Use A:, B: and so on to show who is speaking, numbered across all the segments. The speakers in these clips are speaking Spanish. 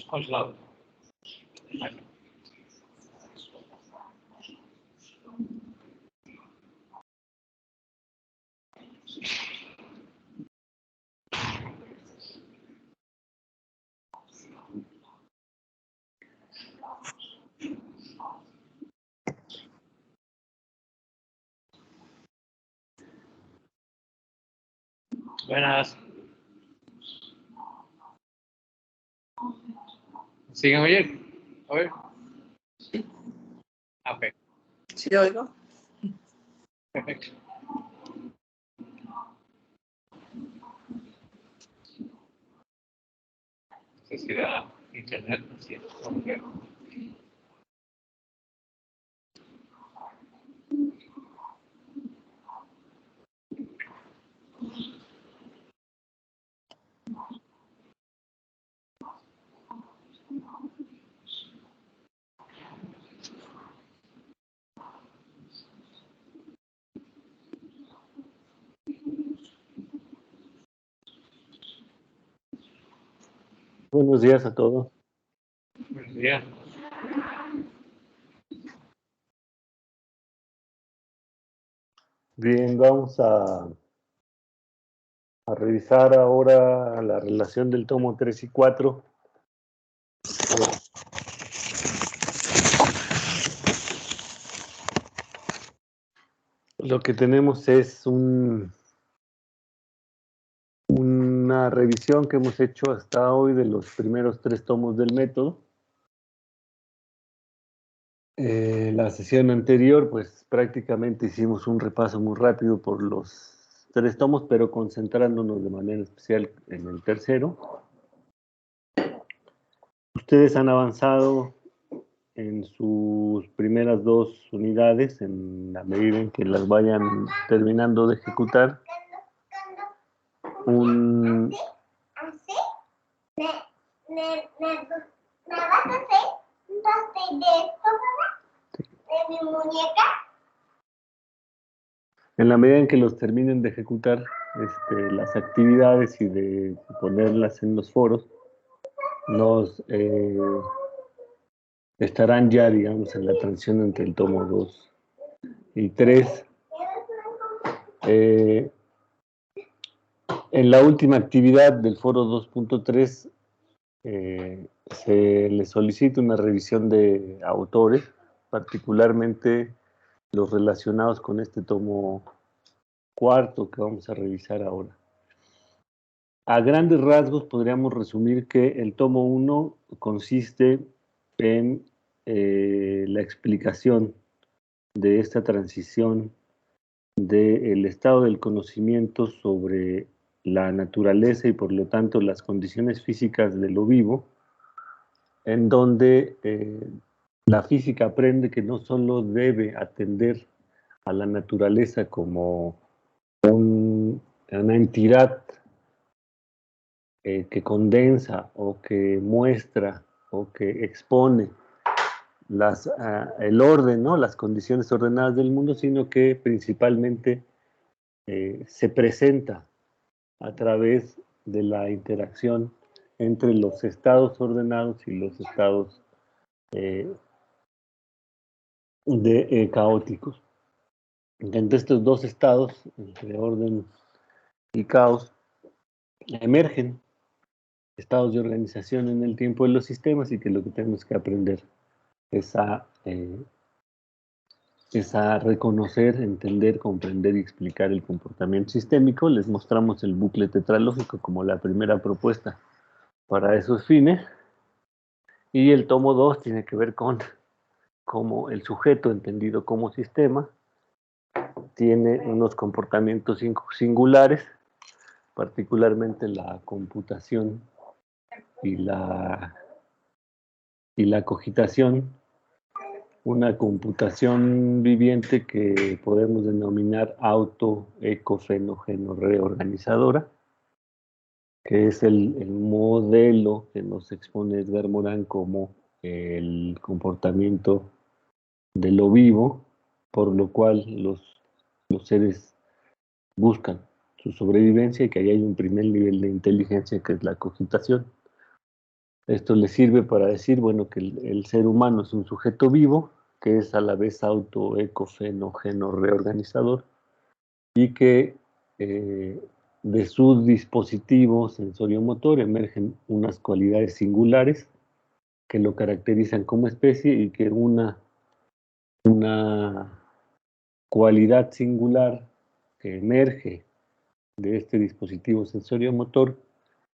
A: Congelado. Buenas. ¿Siguen oyendo? A ver. Ok.
B: Sí, oigo.
A: Perfecto. No sé si da internet, no sé. Okay.
C: Buenos días a todos.
A: Buenos días.
C: Bien, vamos a revisar ahora la relación del tomo 3 y 4. Lo que tenemos es una revisión que hemos hecho hasta hoy de los primeros 3 tomos del método. La sesión anterior, pues prácticamente hicimos un repaso muy rápido por los 3 tomos, pero concentrándonos de manera especial en el tercero. Ustedes han avanzado en sus primeras 2 unidades, en la medida en que las vayan terminando de ejecutar.
D: ¿Así? ¿Me vas a hacer un pastel de esto, mamá? ¿De mi muñeca?
C: En la medida en que los terminen de ejecutar las actividades y de ponerlas en los foros, nos estarán ya, digamos, en la transición entre el tomo 2 y 3. En la última actividad del foro 2.3 se le solicita una revisión de autores, particularmente los relacionados con este tomo cuarto que vamos a revisar ahora. A grandes rasgos podríamos resumir que el tomo 1 consiste en la explicación de esta transición del estado del conocimiento sobre la naturaleza y por lo tanto las condiciones físicas de lo vivo, en donde la física aprende que no solo debe atender a la naturaleza como una entidad que condensa o que muestra o que expone el orden, ¿no? Las condiciones ordenadas del mundo, sino que principalmente se presenta a través de la interacción entre los estados ordenados y los estados caóticos. Entre estos 2 estados, entre orden y caos, emergen estados de organización en el tiempo de los sistemas y que lo que tenemos que aprender es a reconocer, entender, comprender y explicar el comportamiento sistémico. Les mostramos el bucle tetralógico como la primera propuesta para esos fines. Y el tomo 2 tiene que ver con cómo el sujeto, entendido como sistema, tiene unos comportamientos singulares, particularmente la computación y la cogitación, una computación viviente que podemos denominar auto-eco-fenogeno-reorganizadora, que es el modelo que nos expone Edgar Morin como el comportamiento de lo vivo, por lo cual los seres buscan su sobrevivencia y que ahí hay un primer nivel de inteligencia que es la cogitación. Esto le sirve para decir, bueno, que el ser humano es un sujeto vivo, que es a la vez auto, eco, feno, geno, reorganizador, y que de su dispositivo sensorio-motor emergen unas cualidades singulares que lo caracterizan como especie y que una cualidad singular que emerge de este dispositivo sensorio-motor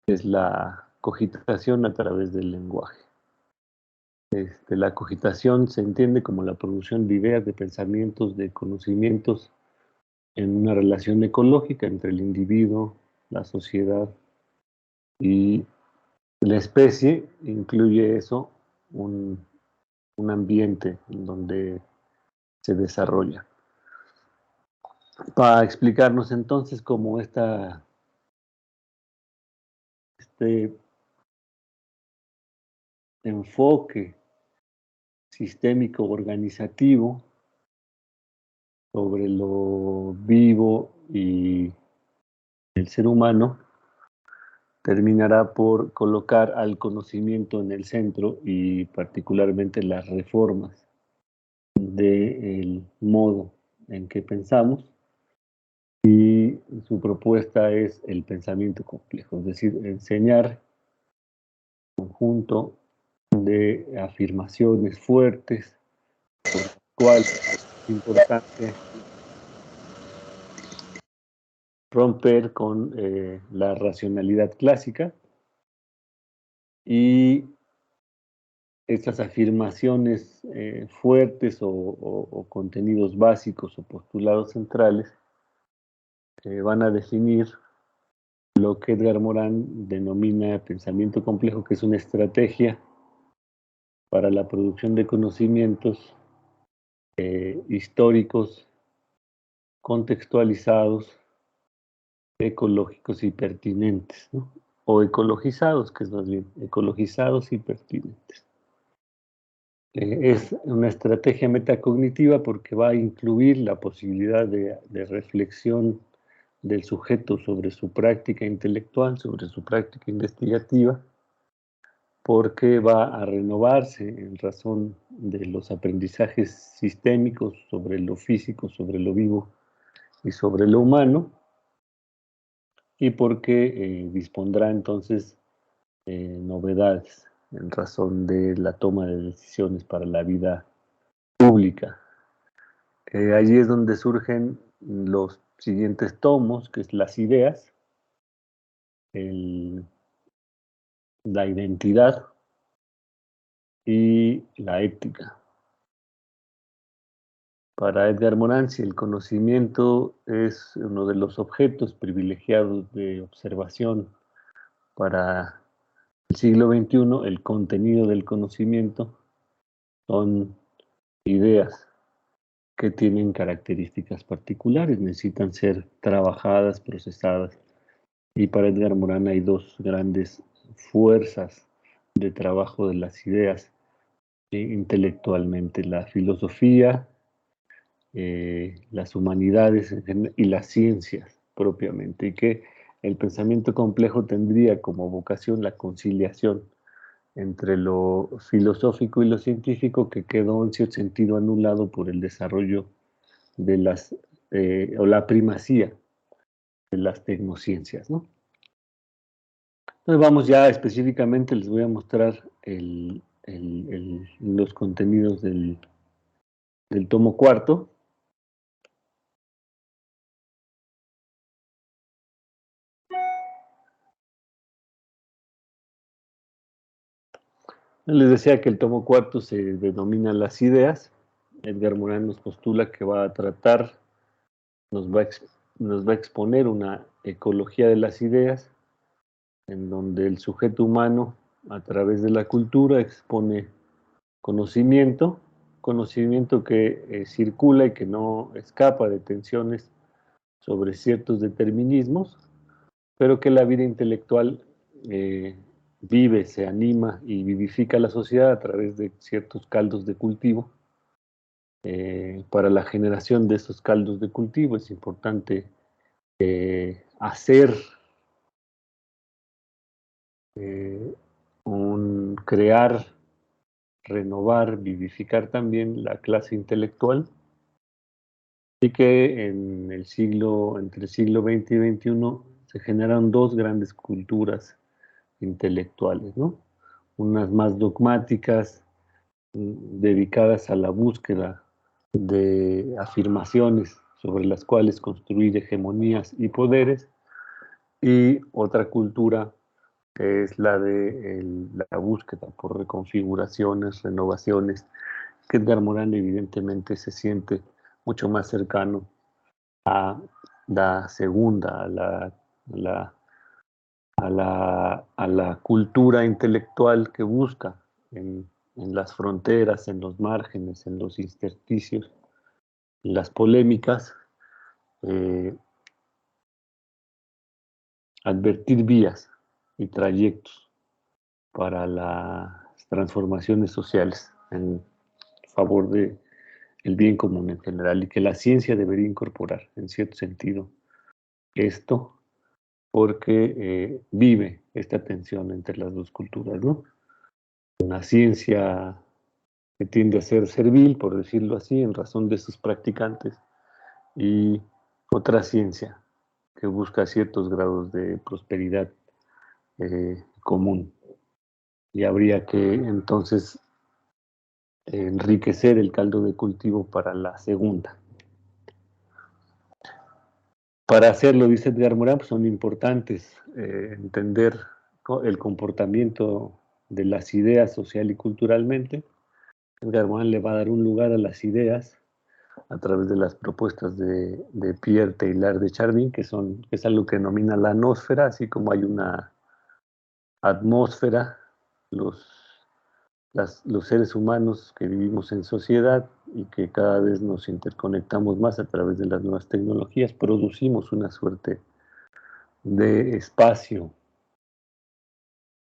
C: es la cogitación a través del lenguaje. La cogitación se entiende como la producción de ideas, de pensamientos, de conocimientos en una relación ecológica entre el individuo, la sociedad y la especie. Incluye eso un ambiente en donde se desarrolla. Para explicarnos entonces cómo este enfoque sistémico organizativo sobre lo vivo y el ser humano terminará por colocar al conocimiento en el centro y particularmente las reformas del modo en que pensamos, y su propuesta es el pensamiento complejo, es decir, enseñar un conjunto de afirmaciones fuertes, por lo cual es importante romper con la racionalidad clásica, y estas afirmaciones fuertes o contenidos básicos o postulados centrales van a definir lo que Edgar Morin denomina pensamiento complejo, que es una estrategia para la producción de conocimientos históricos, contextualizados, ecológicos y pertinentes, ¿no? O ecologizados, que es más bien, ecologizados y pertinentes. Es una estrategia metacognitiva porque va a incluir la posibilidad de reflexión del sujeto sobre su práctica intelectual, sobre su práctica investigativa, porque va a renovarse en razón de los aprendizajes sistémicos sobre lo físico, sobre lo vivo y sobre lo humano, y porque dispondrá entonces novedades en razón de la toma de decisiones para la vida pública. Allí es donde surgen los siguientes tomos, que es las ideas, la identidad y la ética. Para Edgar Morin, si el conocimiento es uno de los objetos privilegiados de observación para el siglo XXI, el contenido del conocimiento son ideas que tienen características particulares, necesitan ser trabajadas, procesadas. Y para Edgar Morin hay dos grandes fuerzas de trabajo de las ideas intelectualmente: la filosofía, las humanidades y las ciencias propiamente, y que el pensamiento complejo tendría como vocación la conciliación entre lo filosófico y lo científico, que quedó en cierto sentido anulado por el desarrollo de o la primacía de las tecnociencias, ¿no? Entonces vamos ya específicamente, les voy a mostrar los contenidos del tomo cuarto. Les decía que el tomo cuarto se denomina Las ideas. Edgar Morin nos postula que va a tratar, nos va a exponer una ecología de las ideas, en donde el sujeto humano, a través de la cultura, expone conocimiento, conocimiento que circula y que no escapa de tensiones sobre ciertos determinismos, pero que la vida intelectual vive, se anima y vivifica la sociedad a través de ciertos caldos de cultivo. Para la generación de esos caldos de cultivo es importante hacer un crear, renovar, vivificar también la clase intelectual, y que entre el siglo XX y XXI se generaron dos grandes culturas intelectuales, ¿no? Unas más dogmáticas, dedicadas a la búsqueda de afirmaciones sobre las cuales construir hegemonías y poderes, y otra cultura que es la de la búsqueda por reconfiguraciones, renovaciones, que Edgar Morin evidentemente se siente mucho más cercano a la segunda, a la cultura intelectual que busca en las fronteras, en los márgenes, en los intersticios, en las polémicas, eh, advertir vías y trayectos para las transformaciones sociales en favor del bien común en general, y que la ciencia debería incorporar, en cierto sentido, esto, porque vive esta tensión entre las dos culturas, ¿no? Una ciencia que tiende a ser servil, por decirlo así, en razón de sus practicantes, y otra ciencia que busca ciertos grados de prosperidad común. Y habría que entonces enriquecer el caldo de cultivo para la segunda. Para hacerlo, dice Edgar Morin, pues son importantes entender el comportamiento de las ideas social y culturalmente. Edgar Morin le va a dar un lugar a las ideas a través de las propuestas de Pierre Teilhard de Chardin, que es algo que denomina la nosfera, así como hay una atmósfera, los seres humanos que vivimos en sociedad y que cada vez nos interconectamos más a través de las nuevas tecnologías, producimos una suerte de espacio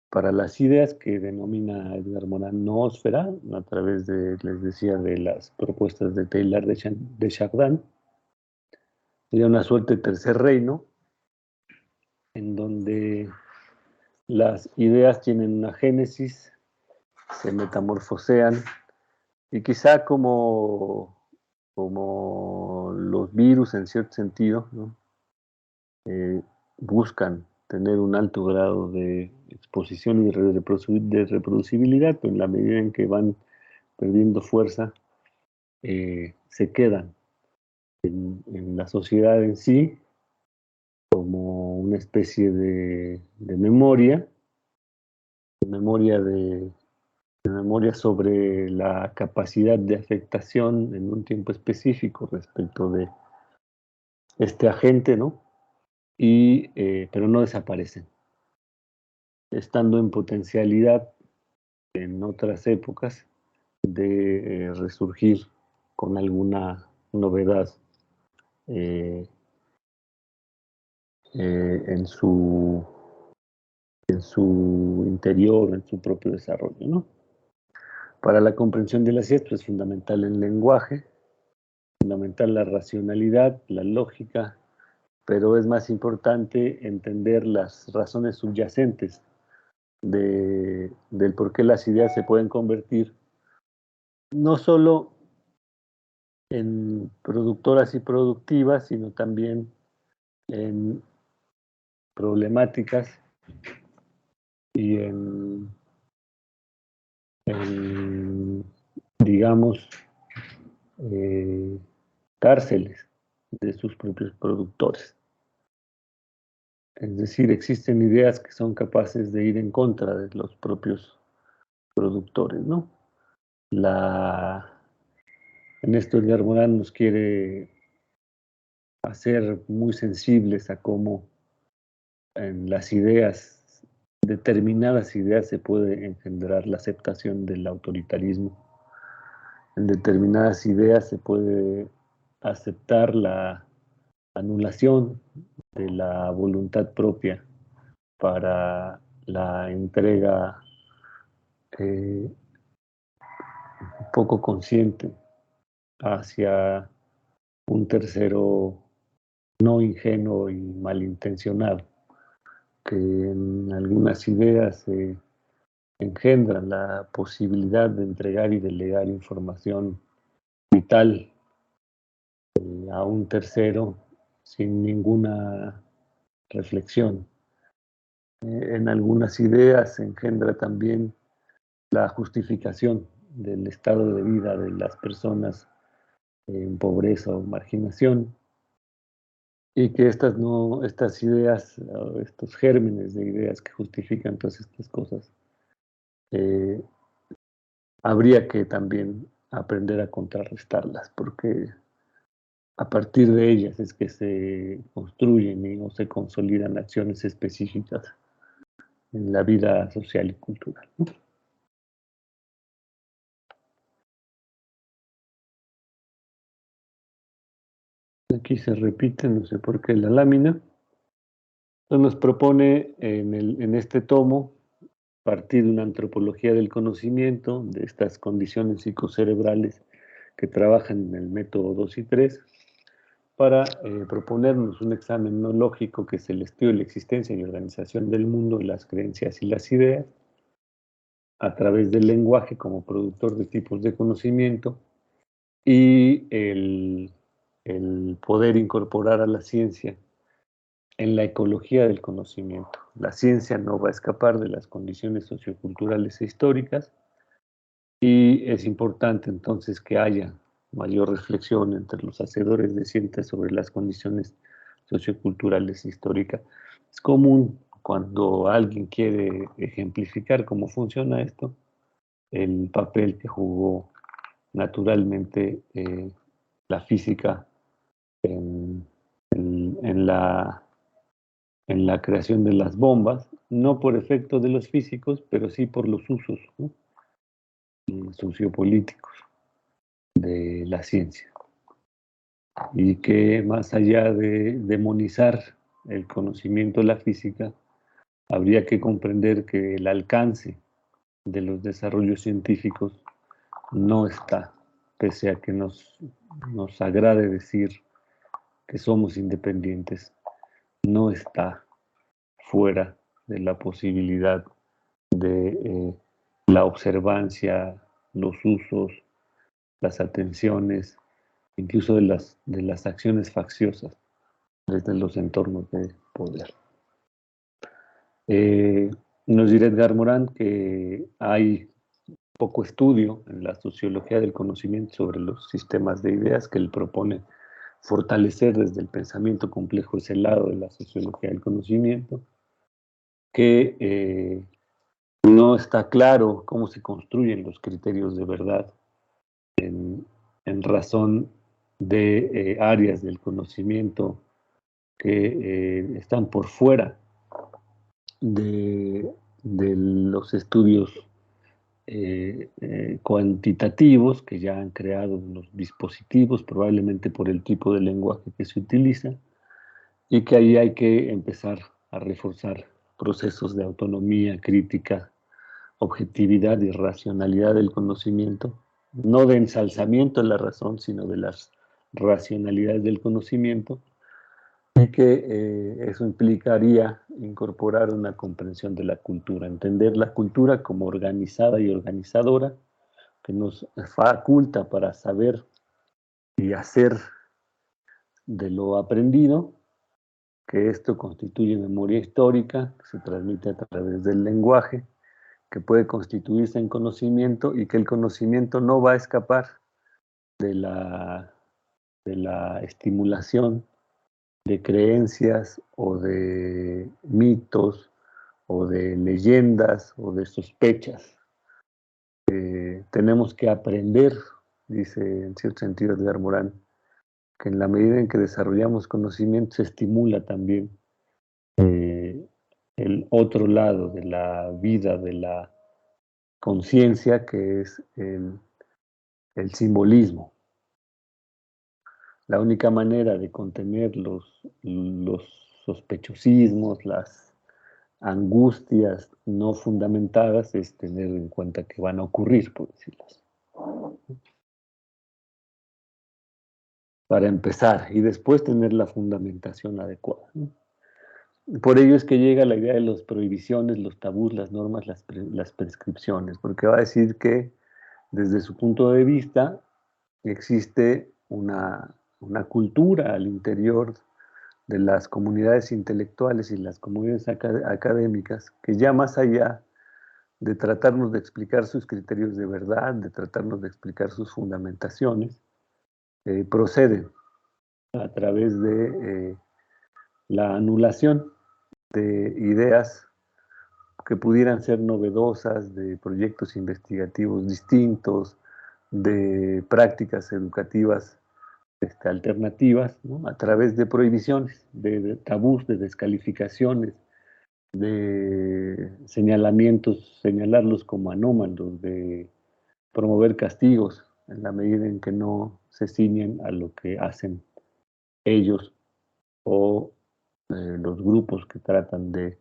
C: para las ideas que denomina Edgar Morin noósfera, a través les decía, de las propuestas de Teilhard de Chardin. Sería una suerte de tercer reino, en donde las ideas tienen una génesis, se metamorfosean, y quizá como los virus en cierto sentido, ¿no? Buscan tener un alto grado de exposición y de reproducibilidad, pero en la medida en que van perdiendo fuerza, se quedan en la sociedad en sí como una especie de memoria sobre la capacidad de afectación en un tiempo específico respecto de este agente, ¿no? Pero no desaparecen, estando en potencialidad en otras épocas de resurgir con alguna novedad eh, en su interior, en su propio desarrollo, ¿no? Para la comprensión de las ideas, pues, es fundamental el lenguaje, fundamental la racionalidad, la lógica, pero es más importante entender las razones subyacentes del por qué las ideas se pueden convertir no solo en productoras y productivas, sino también en problemáticas y en, digamos, eh, cárceles de sus propios productores. Es decir, existen ideas que son capaces de ir en contra de los propios productores, ¿no? En esto Edgar Morin nos quiere hacer muy sensibles a cómo en las ideas, determinadas ideas, se puede engendrar la aceptación del autoritarismo. En determinadas ideas se puede aceptar la anulación de la voluntad propia para la entrega eh, poco consciente hacia un tercero no ingenuo y malintencionado, que en algunas ideas engendran la posibilidad de entregar y delegar información vital a un tercero sin ninguna reflexión. En algunas ideas se engendra también la justificación del estado de vida de las personas en pobreza o marginación, y que estas ideas, estos gérmenes de ideas que justifican todas estas cosas, eh, habría que también aprender a contrarrestarlas, porque a partir de ellas es que se construyen o se consolidan acciones específicas en la vida social y cultural, ¿no? Aquí se repite, no sé por qué, la lámina. Entonces nos propone en este tomo partir de una antropología del conocimiento, de estas condiciones psicocerebrales que trabajan en el método 2 y 3, para proponernos un examen no lógico que es el estudio de la existencia y organización del mundo, las creencias y las ideas, a través del lenguaje como productor de tipos de conocimiento, y el poder incorporar a la ciencia en la ecología del conocimiento. La ciencia no va a escapar de las condiciones socioculturales e históricas, y es importante entonces que haya mayor reflexión entre los hacedores de ciencia sobre las condiciones socioculturales e históricas. Es común cuando alguien quiere ejemplificar cómo funciona esto, el papel que jugó naturalmente la física en, en la creación de las bombas, no por efecto de los físicos, pero sí por los usos, ¿no?, sociopolíticos de la ciencia. Y que más allá de demonizar el conocimiento de la física, habría que comprender que el alcance de los desarrollos científicos no está, pese a que nos agrade decir que somos independientes, no está fuera de la posibilidad de la observancia, los usos, las atenciones, incluso de las acciones facciosas desde los entornos de poder. Nos dirá Edgar Morán que hay poco estudio en la sociología del conocimiento sobre los sistemas de ideas, que él propone fortalecer desde el pensamiento complejo ese lado de la sociología del conocimiento, que no está claro cómo se construyen los criterios de verdad en razón de áreas del conocimiento que están por fuera de los estudios cuantitativos que ya han creado los dispositivos, probablemente por el tipo de lenguaje que se utiliza, y que ahí hay que empezar a reforzar procesos de autonomía crítica, objetividad y racionalidad del conocimiento, no de ensalzamiento de la razón, sino de las racionalidades del conocimiento, y que eso implicaría incorporar una comprensión de la cultura, entender la cultura como organizada y organizadora, que nos faculta para saber y hacer de lo aprendido, que esto constituye memoria histórica, que se transmite a través del lenguaje, que puede constituirse en conocimiento, y que el conocimiento no va a escapar de la estimulación de creencias o de mitos o de leyendas o de sospechas. Tenemos que aprender, dice en cierto sentido Edgar Morán, que en la medida en que desarrollamos conocimiento se estimula también eh, el otro lado de la vida, de la conciencia, que es el simbolismo. La única manera de contener los sospechosismos, las angustias no fundamentadas, es tener en cuenta que van a ocurrir, por decirlo así. Para empezar, y después tener la fundamentación adecuada, ¿no? Por ello es que llega la idea de las prohibiciones, los tabús, las normas, las prescripciones, porque va a decir que desde su punto de vista existe una cultura al interior de las comunidades intelectuales y las comunidades académicas que ya más allá de tratarnos de explicar sus criterios de verdad, de tratarnos de explicar sus fundamentaciones, proceden a través de la anulación de ideas que pudieran ser novedosas, de proyectos investigativos distintos, de prácticas educativas alternativas, ¿no? A través de prohibiciones, de tabús, de descalificaciones, de señalamientos, señalarlos como anómalos, de promover castigos en la medida en que no se ciñen a lo que hacen ellos o los grupos que tratan de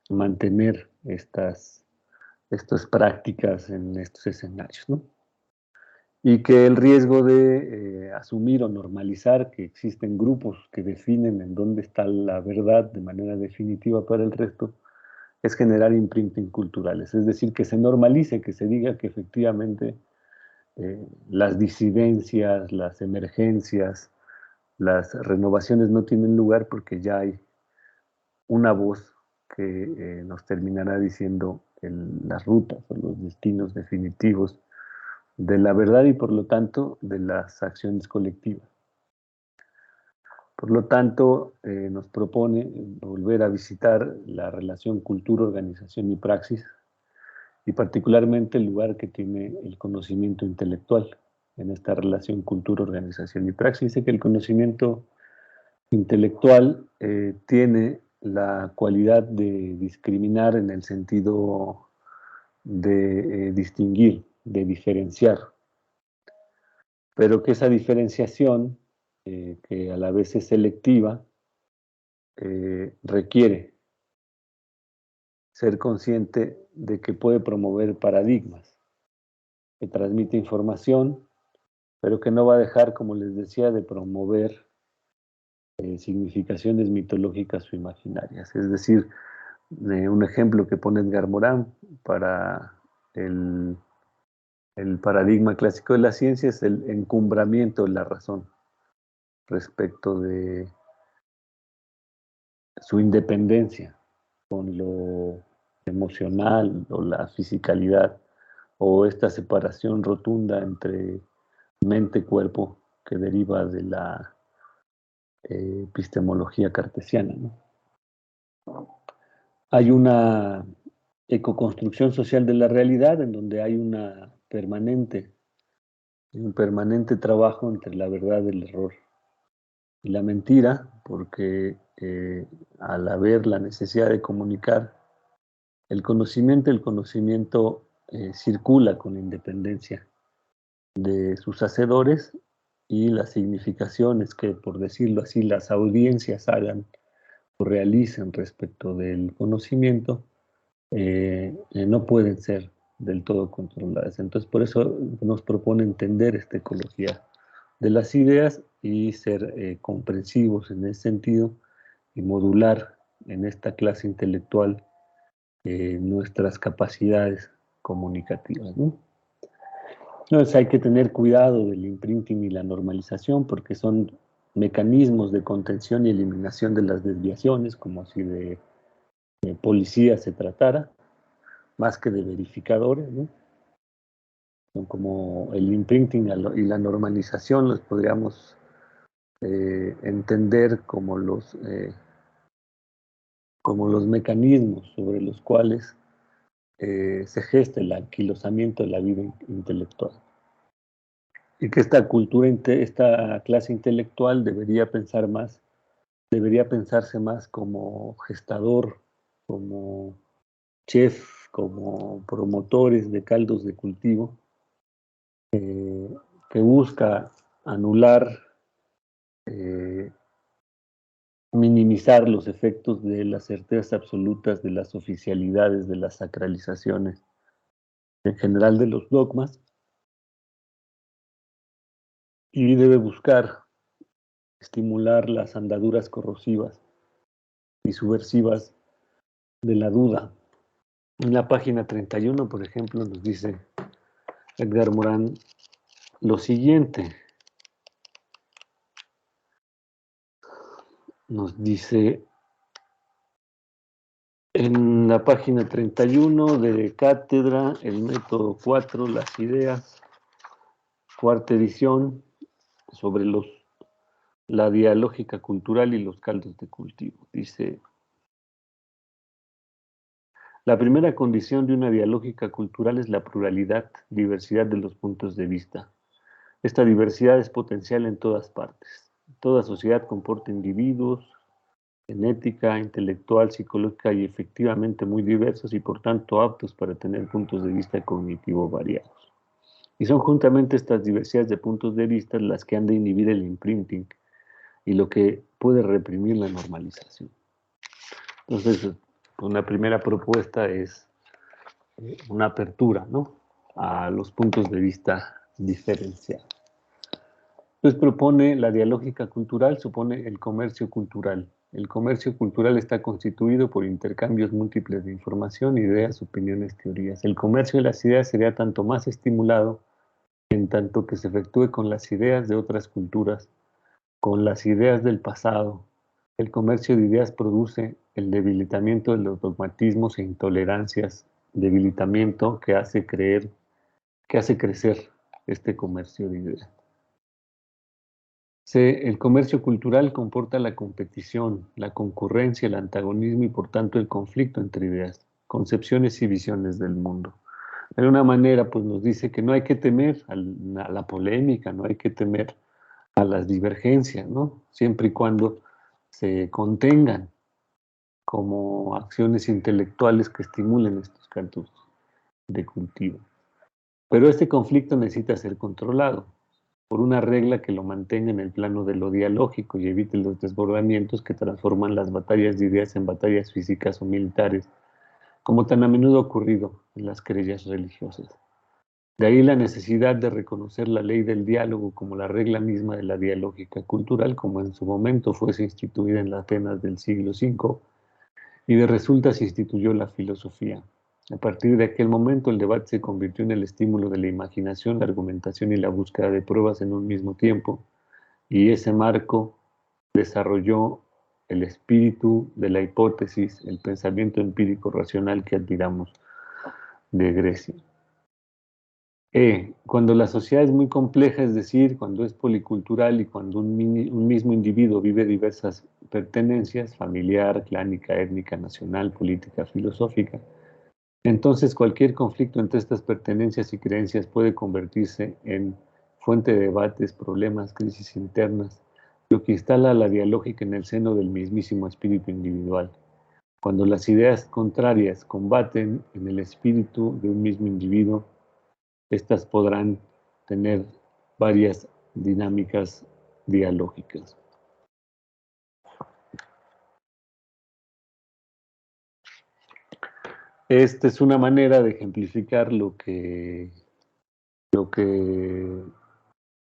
C: mantener estas prácticas en estos escenarios, ¿no? Y que el riesgo de asumir o normalizar que existen grupos que definen en dónde está la verdad de manera definitiva para el resto es generar imprinting culturales, es decir, que se normalice, que se diga que efectivamente las disidencias, las emergencias, las renovaciones no tienen lugar porque ya hay una voz que nos terminará diciendo las rutas o los destinos definitivos de la verdad y por lo tanto de las acciones colectivas. Por lo tanto, nos propone volver a visitar la relación cultura, organización y praxis, y particularmente el lugar que tiene el conocimiento intelectual en esta relación cultura, organización y praxis. Dice que el conocimiento intelectual tiene la cualidad de discriminar en el sentido de distinguir, de diferenciar, pero que esa diferenciación, que a la vez es selectiva, requiere ser consciente de que puede promover paradigmas, que transmite información, pero que no va a dejar, como les decía, de promover significaciones mitológicas o imaginarias. Es decir, un ejemplo que pone Edgar Morán para el, el paradigma clásico de la ciencia es el encumbramiento de la razón respecto de su independencia con lo emocional o la fisicalidad o esta separación rotunda entre mente-cuerpo que deriva de la epistemología cartesiana, ¿no? Hay una ecoconstrucción social de la realidad en donde hay un permanente trabajo entre la verdad, el error y la mentira, porque al haber la necesidad de comunicar el conocimiento circula con independencia de sus hacedores y las significaciones que, por decirlo así, las audiencias hagan o realicen respecto del conocimiento no pueden ser del todo controladas. Entonces, por eso nos propone entender esta ecología de las ideas y ser comprensivos en ese sentido y modular en esta clase intelectual nuestras capacidades comunicativas, ¿no? Entonces hay que tener cuidado del imprinting y la normalización porque son mecanismos de contención y eliminación de las desviaciones, como si de policía se tratara, más que de verificadores, ¿no? Son como el imprinting y la normalización los podríamos entender como los mecanismos sobre los cuales se gesta el anquilosamiento de la vida intelectual. Y que esta esta clase intelectual debería pensarse más como gestador, como chef, como promotores de caldos de cultivo, que busca anular, eh, minimizar los efectos de las certezas absolutas, de las oficialidades, de las sacralizaciones, en general de los dogmas, y debe buscar estimular las andaduras corrosivas y subversivas de la duda. En la página 31, por ejemplo, nos dice Edgar Morán lo siguiente. Nos dice en la página 31 de Cátedra, el método 4, las ideas, cuarta edición, sobre la dialógica cultural y los caldos de cultivo. Dice, la primera condición de una dialógica cultural es la pluralidad, diversidad de los puntos de vista. Esta diversidad es potencial en todas partes. Toda sociedad comporta individuos en ética, intelectual, psicológica y efectivamente muy diversos y por tanto aptos para tener puntos de vista cognitivos variados. Y son juntamente estas diversidades de puntos de vista las que han de inhibir el imprinting y lo que puede reprimir la normalización. Entonces, una primera propuesta es una apertura, ¿no?, a los puntos de vista diferenciados. Entonces propone la dialógica cultural, supone el comercio cultural. El comercio cultural está constituido por intercambios múltiples de información, ideas, opiniones, teorías. El comercio de las ideas sería tanto más estimulado en tanto que se efectúe con las ideas de otras culturas, con las ideas del pasado. El comercio de ideas produce el debilitamiento de los dogmatismos e intolerancias, debilitamiento que hace crecer este comercio de ideas. El comercio cultural comporta la competición, la concurrencia, el antagonismo y por tanto el conflicto entre ideas, concepciones y visiones del mundo. De una manera, pues nos dice que no hay que temer a la polémica, no hay que temer a las divergencias, ¿no?, siempre y cuando se contengan como acciones intelectuales que estimulen estos cantos de cultivo. Pero este conflicto necesita ser controlado por una regla que lo mantenga en el plano de lo dialógico y evite los desbordamientos que transforman las batallas de ideas en batallas físicas o militares, como tan a menudo ha ocurrido en las querellas religiosas. De ahí la necesidad de reconocer la ley del diálogo como la regla misma de la dialógica cultural, como en su momento fuese instituida en las Atenas del siglo V, y de resulta se instituyó la filosofía. A partir de aquel momento el debate se convirtió en el estímulo de la imaginación, la argumentación y la búsqueda de pruebas en un mismo tiempo, y ese marco desarrolló el espíritu de la hipótesis, el pensamiento empírico racional que admiramos de Grecia. Cuando la sociedad es muy compleja, es decir, cuando es policultural y cuando un mismo individuo vive diversas pertenencias, familiar, clánica, étnica, nacional, política, filosófica, entonces cualquier conflicto entre estas pertenencias y creencias puede convertirse en fuente de debates, problemas, crisis internas, lo que instala la dialógica en el seno del mismísimo espíritu individual. Cuando las ideas contrarias combaten en el espíritu de un mismo individuo, estas podrán tener varias dinámicas dialógicas. Esta es una manera de ejemplificar lo que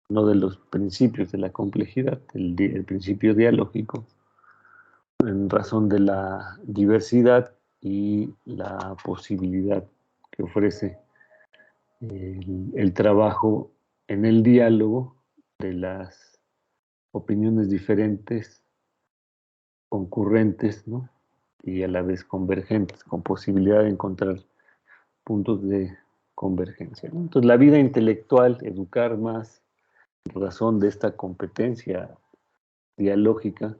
C: uno de los principios de la complejidad, el principio dialógico, en razón de la diversidad y la posibilidad que ofrece el trabajo en el diálogo de las opiniones diferentes, concurrentes, ¿no?, y a la vez convergentes, con posibilidad de encontrar puntos de convergencia, ¿no? Entonces, la vida intelectual, educar más, en razón de esta competencia dialógica,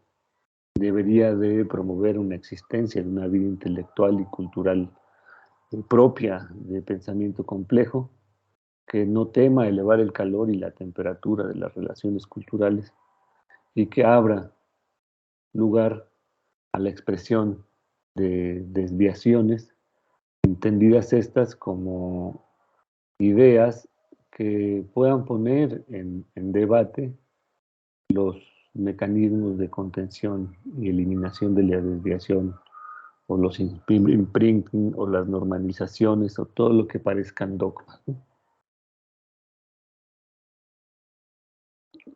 C: debería de promover una existencia de una vida intelectual y cultural propia de pensamiento complejo, que no tema elevar el calor y la temperatura de las relaciones culturales y que abra lugar a la expresión de desviaciones, entendidas estas como ideas que puedan poner en debate los mecanismos de contención y eliminación de la desviación o los imprinting o las normalizaciones o todo lo que parezcan dogmas, ¿no?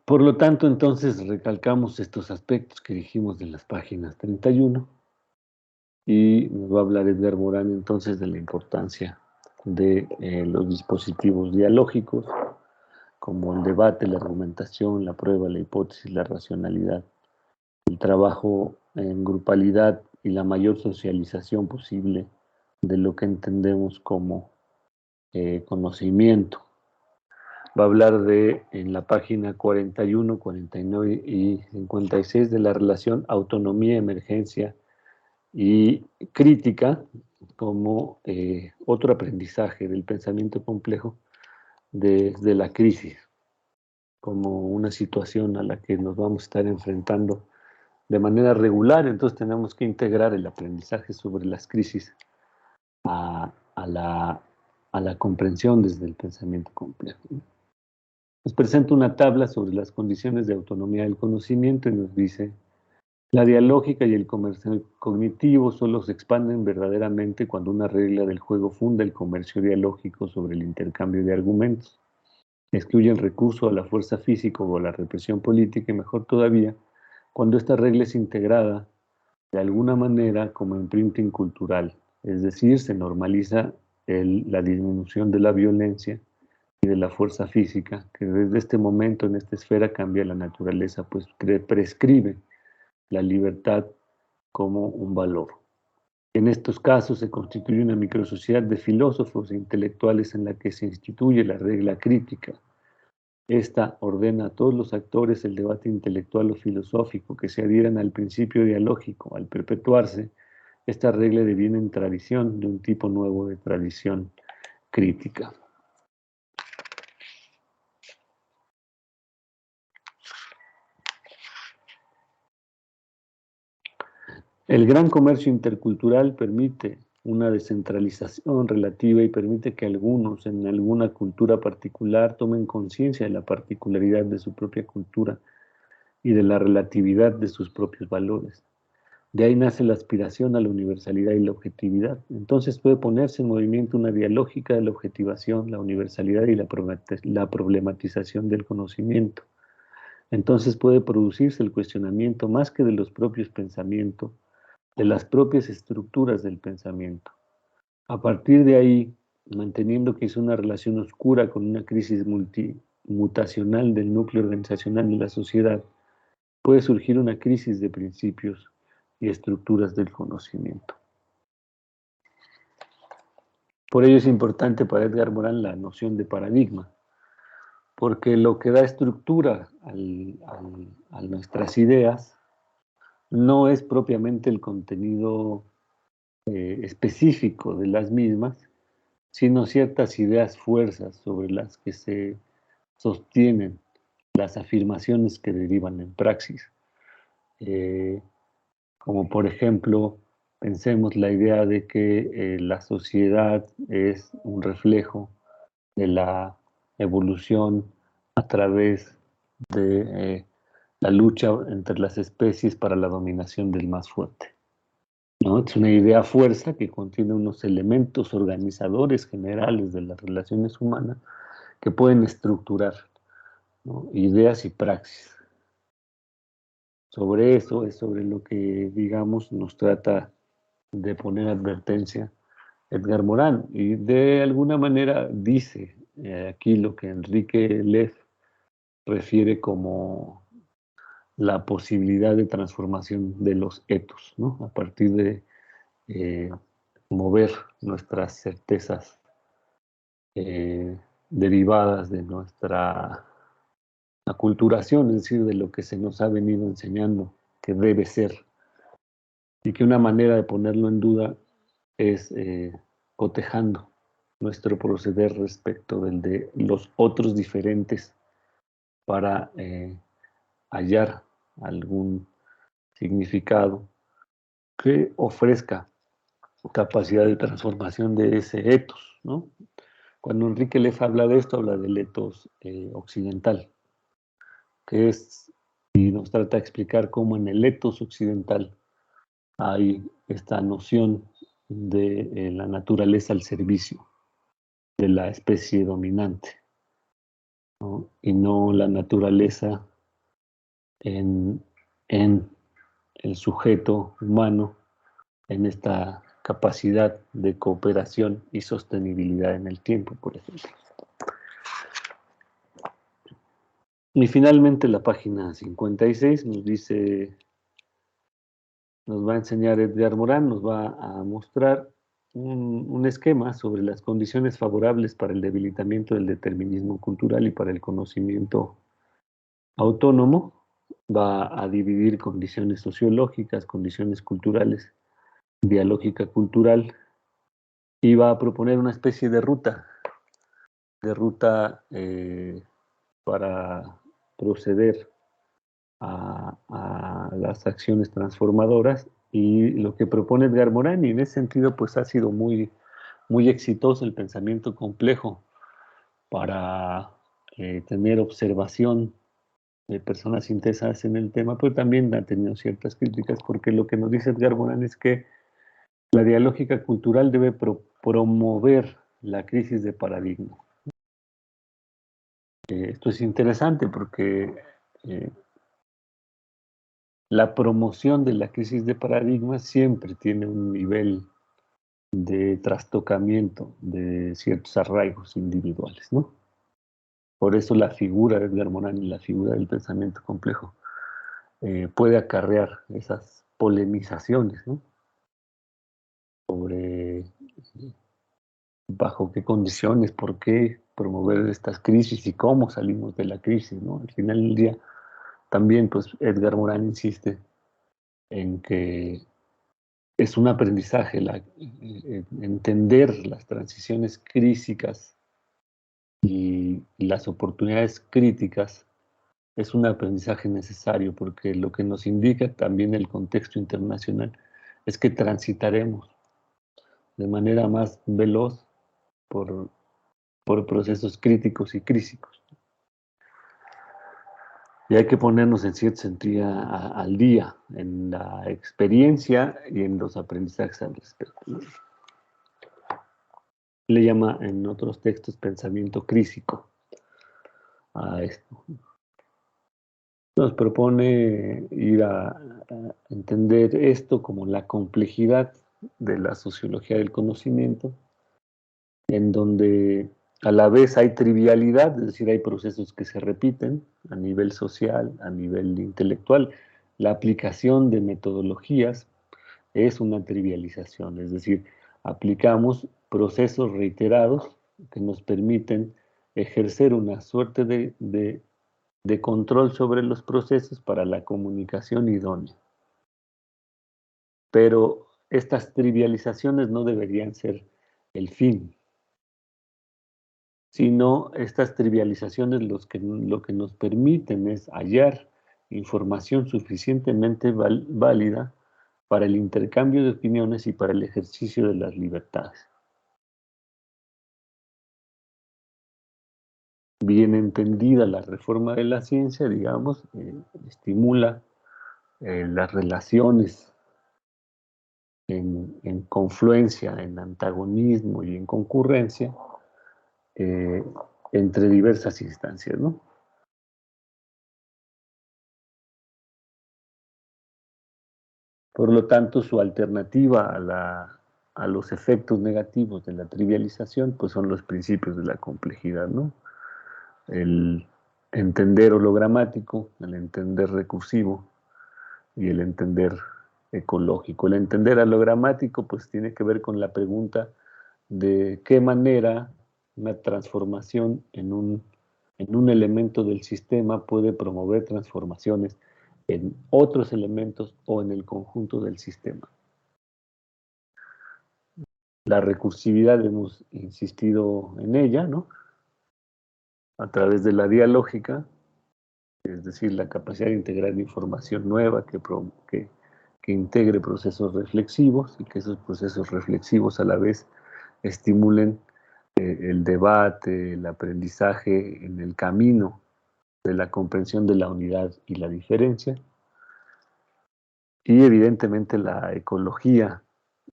C: Por lo tanto, entonces recalcamos estos aspectos que dijimos en las páginas 31 y nos va a hablar Edgar Morán entonces de la importancia de los dispositivos dialógicos, como el debate, la argumentación, la prueba, la hipótesis, la racionalidad, el trabajo en grupalidad y la mayor socialización posible de lo que entendemos como conocimiento. Va a hablar de, en la página 41, 49 y 56, de la relación autonomía, emergencia y crítica como otro aprendizaje del pensamiento complejo desde la crisis, como una situación a la que nos vamos a estar enfrentando de manera regular. Entonces tenemos que integrar el aprendizaje sobre las crisis a la comprensión desde el pensamiento complejo. Nos presenta una tabla sobre las condiciones de autonomía del conocimiento y nos dice: la dialógica y el comercio cognitivo solo se expanden verdaderamente cuando una regla del juego funda el comercio dialógico sobre el intercambio de argumentos, excluye el recurso a la fuerza física o a la represión política, y mejor todavía, cuando esta regla es integrada de alguna manera como imprinting cultural, es decir, se normaliza la disminución de la violencia y de la fuerza física, que desde este momento en esta esfera cambia la naturaleza, pues prescribe la libertad como un valor. En estos casos se constituye una microsociedad de filósofos e intelectuales en la que se instituye la regla crítica. Esta ordena a todos los actores el debate intelectual o filosófico que se adhieran al principio dialógico. Al perpetuarse, esta regla deviene en tradición de un tipo nuevo de tradición crítica. El gran comercio intercultural permite una descentralización relativa y permite que algunos en alguna cultura particular tomen conciencia de la particularidad de su propia cultura y de la relatividad de sus propios valores. De ahí nace la aspiración a la universalidad y la objetividad. Entonces puede ponerse en movimiento una dialógica de la objetivación, la universalidad y la problematización del conocimiento. Entonces puede producirse el cuestionamiento más que de los propios pensamientos, de las propias estructuras del pensamiento. A partir de ahí, manteniendo que es una relación oscura con una crisis mutacional del núcleo organizacional de la sociedad, puede surgir una crisis de principios y estructuras del conocimiento. Por ello es importante para Edgar Morán la noción de paradigma, porque lo que da estructura a nuestras ideas no es propiamente el contenido específico de las mismas, sino ciertas ideas fuerzas sobre las que se sostienen las afirmaciones que derivan en praxis. Como por ejemplo, pensemos la idea de que la sociedad es un reflejo de la evolución a través de la lucha entre las especies para la dominación del más fuerte, ¿no? Es una idea fuerza que contiene unos elementos organizadores generales de las relaciones humanas que pueden estructurar, ¿no?, ideas y praxis. Sobre eso es sobre lo que, digamos, nos trata de poner advertencia Edgar Morán, y de alguna manera dice aquí lo que Enrique Leff refiere como la posibilidad de transformación de los etos, ¿no?, a partir de eh, mover nuestras certezas derivadas de nuestra aculturación, es decir, de lo que se nos ha venido enseñando que debe ser, y que una manera de ponerlo en duda es cotejando nuestro proceder respecto del de los otros diferentes para hallar algún significado que ofrezca capacidad de transformación de ese etos, ¿no? Cuando Enrique Leff habla de esto, habla del etos occidental, que es, y nos trata de explicar cómo en el etos occidental hay esta noción de la naturaleza al servicio de la especie dominante, ¿no?, y no la naturaleza en el sujeto humano en esta capacidad de cooperación y sostenibilidad en el tiempo, por ejemplo. Y finalmente la página 56 nos dice, nos va a enseñar Edgar Morán, nos va a mostrar un esquema sobre las condiciones favorables para el debilitamiento del determinismo cultural y para el conocimiento autónomo. Va a dividir condiciones sociológicas, condiciones culturales, dialógica cultural, y va a proponer una especie de ruta para proceder a las acciones transformadoras. Y lo que propone Edgar Morán, y en ese sentido pues ha sido muy, muy exitoso el pensamiento complejo para tener observación de personas interesadas en el tema, pero también ha tenido ciertas críticas, porque lo que nos dice Edgar Morán es que la dialógica cultural debe promover la crisis de paradigma. Esto es interesante porque la promoción de la crisis de paradigma siempre tiene un nivel de trastocamiento de ciertos arraigos individuales, ¿no? Por eso la figura de Edgar Morán y la figura del pensamiento complejo puede acarrear esas polemizaciones, ¿no? Sobre bajo qué condiciones, por qué promover estas crisis y cómo salimos de la crisis, ¿no? Al final del día, también pues Edgar Morán insiste en que es un aprendizaje entender las transiciones críticas y las oportunidades críticas es un aprendizaje necesario, porque lo que nos indica también el contexto internacional es que transitaremos de manera más veloz por, por procesos críticos y crísicos. Y hay que ponernos en cierto sentido al día en la experiencia y en los aprendizajes al respecto, ¿no? Le llama en otros textos pensamiento crísico a esto. Nos propone ir a entender esto como la complejidad de la sociología del conocimiento, en donde a la vez hay trivialidad, es decir, hay procesos que se repiten a nivel social, a nivel intelectual. La aplicación de metodologías es una trivialización, es decir, aplicamos procesos reiterados que nos permiten ejercer una suerte de control sobre los procesos para la comunicación idónea. Pero estas trivializaciones no deberían ser el fin, sino estas trivializaciones lo que nos permiten es hallar información suficientemente válida para el intercambio de opiniones y para el ejercicio de las libertades. Bien entendida la reforma de la ciencia, digamos, estimula las relaciones en confluencia, en antagonismo y en concurrencia eh, entre diversas instancias, ¿no? Por lo tanto, su alternativa a los efectos negativos de la trivialización, pues son los principios de la complejidad, ¿no? El entender hologramático, el entender recursivo y el entender ecológico. El entender hologramático, pues tiene que ver con la pregunta de qué manera una transformación en un elemento del sistema puede promover transformaciones en otros elementos o en el conjunto del sistema. La recursividad hemos insistido en ella, ¿no? A través de la dialógica, es decir, la capacidad de integrar información nueva que integre procesos reflexivos y que esos procesos reflexivos a la vez estimulen el debate, el aprendizaje en el camino de la comprensión de la unidad y la diferencia. Y evidentemente la ecología,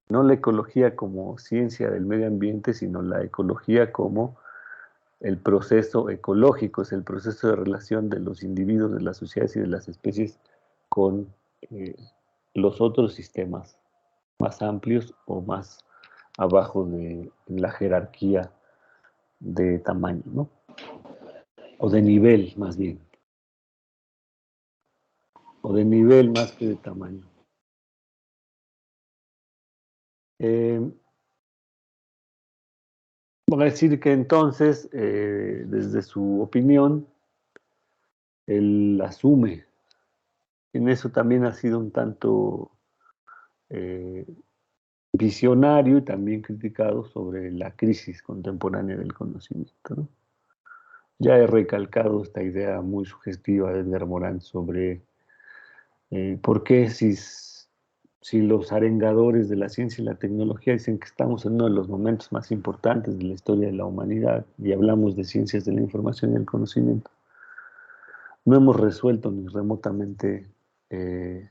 C: no la ecología como ciencia del medio ambiente, sino la ecología como el proceso ecológico, es el proceso de relación de los individuos, de las sociedades y de las especies con los otros sistemas más amplios o más abajo de la jerarquía de tamaño, ¿no? O de nivel, más bien. O de nivel más que de tamaño. Voy a decir que entonces, desde su opinión, él asume. En eso también ha sido un tanto eh, visionario y también criticado sobre la crisis contemporánea del conocimiento, ¿no? Ya he recalcado esta idea muy sugestiva de Edgar Morin sobre por qué si los arengadores de la ciencia y la tecnología dicen que estamos en uno de los momentos más importantes de la historia de la humanidad y hablamos de ciencias de la información y el conocimiento, no hemos resuelto ni remotamente eh,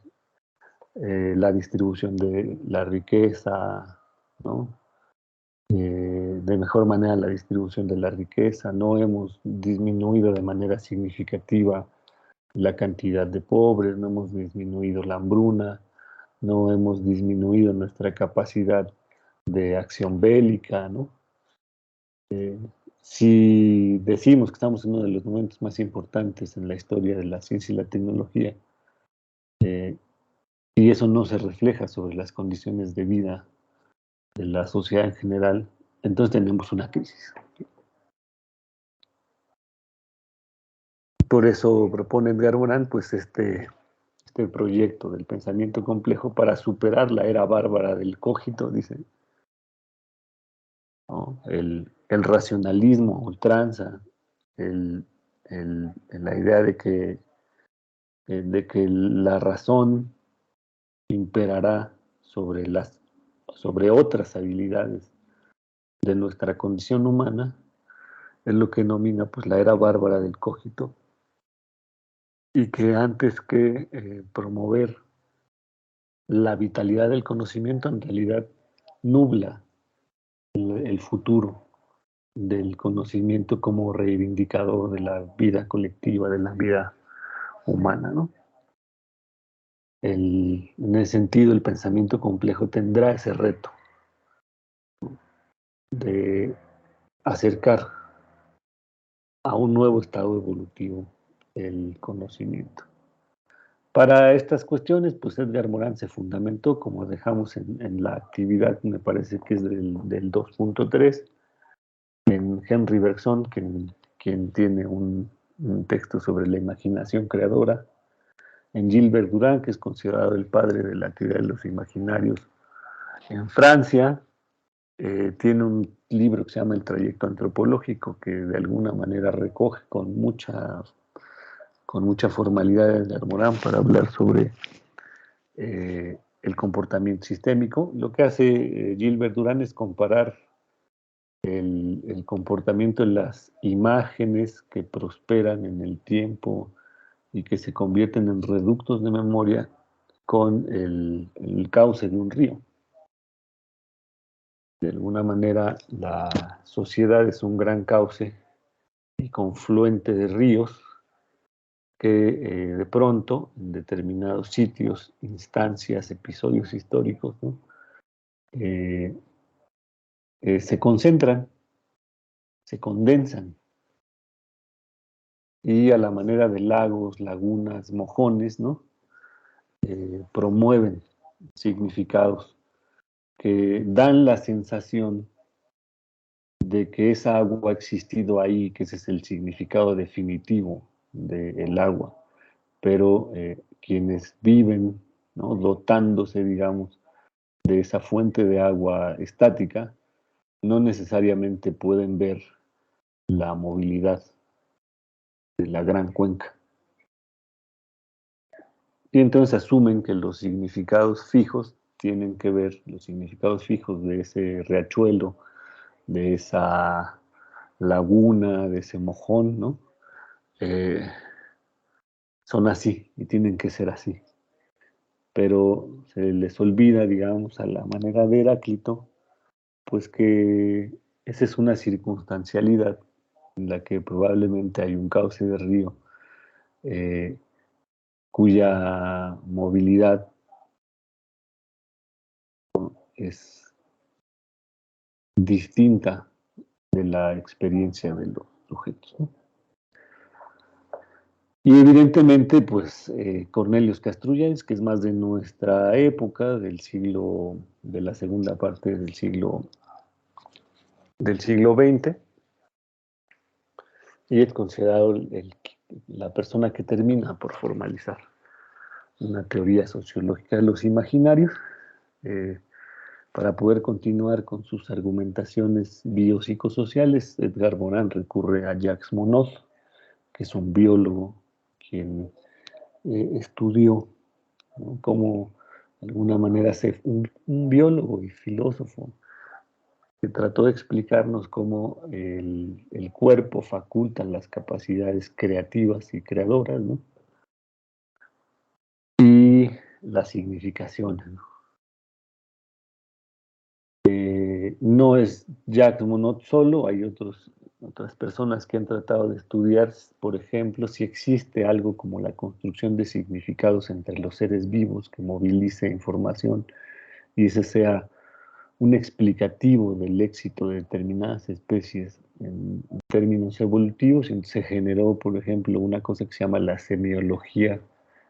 C: la distribución de la riqueza, ¿no? De mejor manera la distribución de la riqueza, no hemos disminuido de manera significativa la cantidad de pobres, no hemos disminuido la hambruna, no hemos disminuido nuestra capacidad de acción bélica, ¿no? Si decimos que estamos en uno de los momentos más importantes en la historia de la ciencia y la tecnología, y eso no se refleja sobre las condiciones de vida de la sociedad en general, entonces tenemos una crisis. Por eso propone Edgar Morin pues este proyecto del pensamiento complejo para superar la era bárbara del cogito, dice, ¿no? El racionalismo a ultranza, la idea de que la razón imperará sobre otras habilidades de nuestra condición humana, es lo que denomina pues, la era bárbara del cogito, y que antes que promover la vitalidad del conocimiento, en realidad nubla el futuro del conocimiento como reivindicador de la vida colectiva, de la vida humana, ¿no? En ese sentido, el pensamiento complejo tendrá ese reto de acercar a un nuevo estado evolutivo el conocimiento. Para estas cuestiones, pues Edgar Morin se fundamentó, como dejamos en la actividad, me parece que es del 2.3, en Henry Bergson, quien tiene un texto sobre la imaginación creadora, en Gilbert Durand, que es considerado el padre de la teoría de los imaginarios en Francia, tiene un libro que se llama El trayecto antropológico, que de alguna manera recoge con mucha formalidad de Morin para hablar sobre el comportamiento sistémico. Lo que hace Gilbert Durand es comparar el comportamiento de las imágenes que prosperan en el tiempo y que se convierten en reductos de memoria con el cauce de un río. De alguna manera, la sociedad es un gran cauce y confluente de ríos que de pronto, en determinados sitios, instancias, episodios históricos, ¿no? Se concentran, se condensan y a la manera de lagos, lagunas, mojones, ¿no? Promueven significados que dan la sensación de que esa agua ha existido ahí, que ese es el significado definitivo del agua, pero quienes viven, ¿no? Dotándose, digamos, de esa fuente de agua estática, no necesariamente pueden ver la movilidad de la gran cuenca. Y entonces asumen que los significados fijos tienen que ver, los significados fijos de ese riachuelo, de esa laguna, de ese mojón, ¿no? Son así y tienen que ser así. Pero se les olvida, digamos, a la manera de Heráclito, pues que esa es una circunstancialidad en la que probablemente hay un cauce de río cuya movilidad es distinta de la experiencia de los sujetos, ¿no? Y evidentemente, pues, Cornelius Castruyens, que es más de nuestra época, de la segunda parte del siglo XX, y es considerado la persona que termina por formalizar una teoría sociológica de los imaginarios, eh, para poder continuar con sus argumentaciones biopsicosociales. Edgar Morin recurre a Jacques Monod, que es un biólogo quien estudió, ¿no?, cómo de alguna manera un biólogo y filósofo que trató de explicarnos cómo el cuerpo faculta las capacidades creativas y creadoras, ¿no? Y las significaciones, ¿no? No es Jacques Monod solo, hay otras personas que han tratado de estudiar, por ejemplo, si existe algo como la construcción de significados entre los seres vivos que movilice información y ese sea un explicativo del éxito de determinadas especies en términos evolutivos. Y se generó, por ejemplo, una cosa que se llama la semiología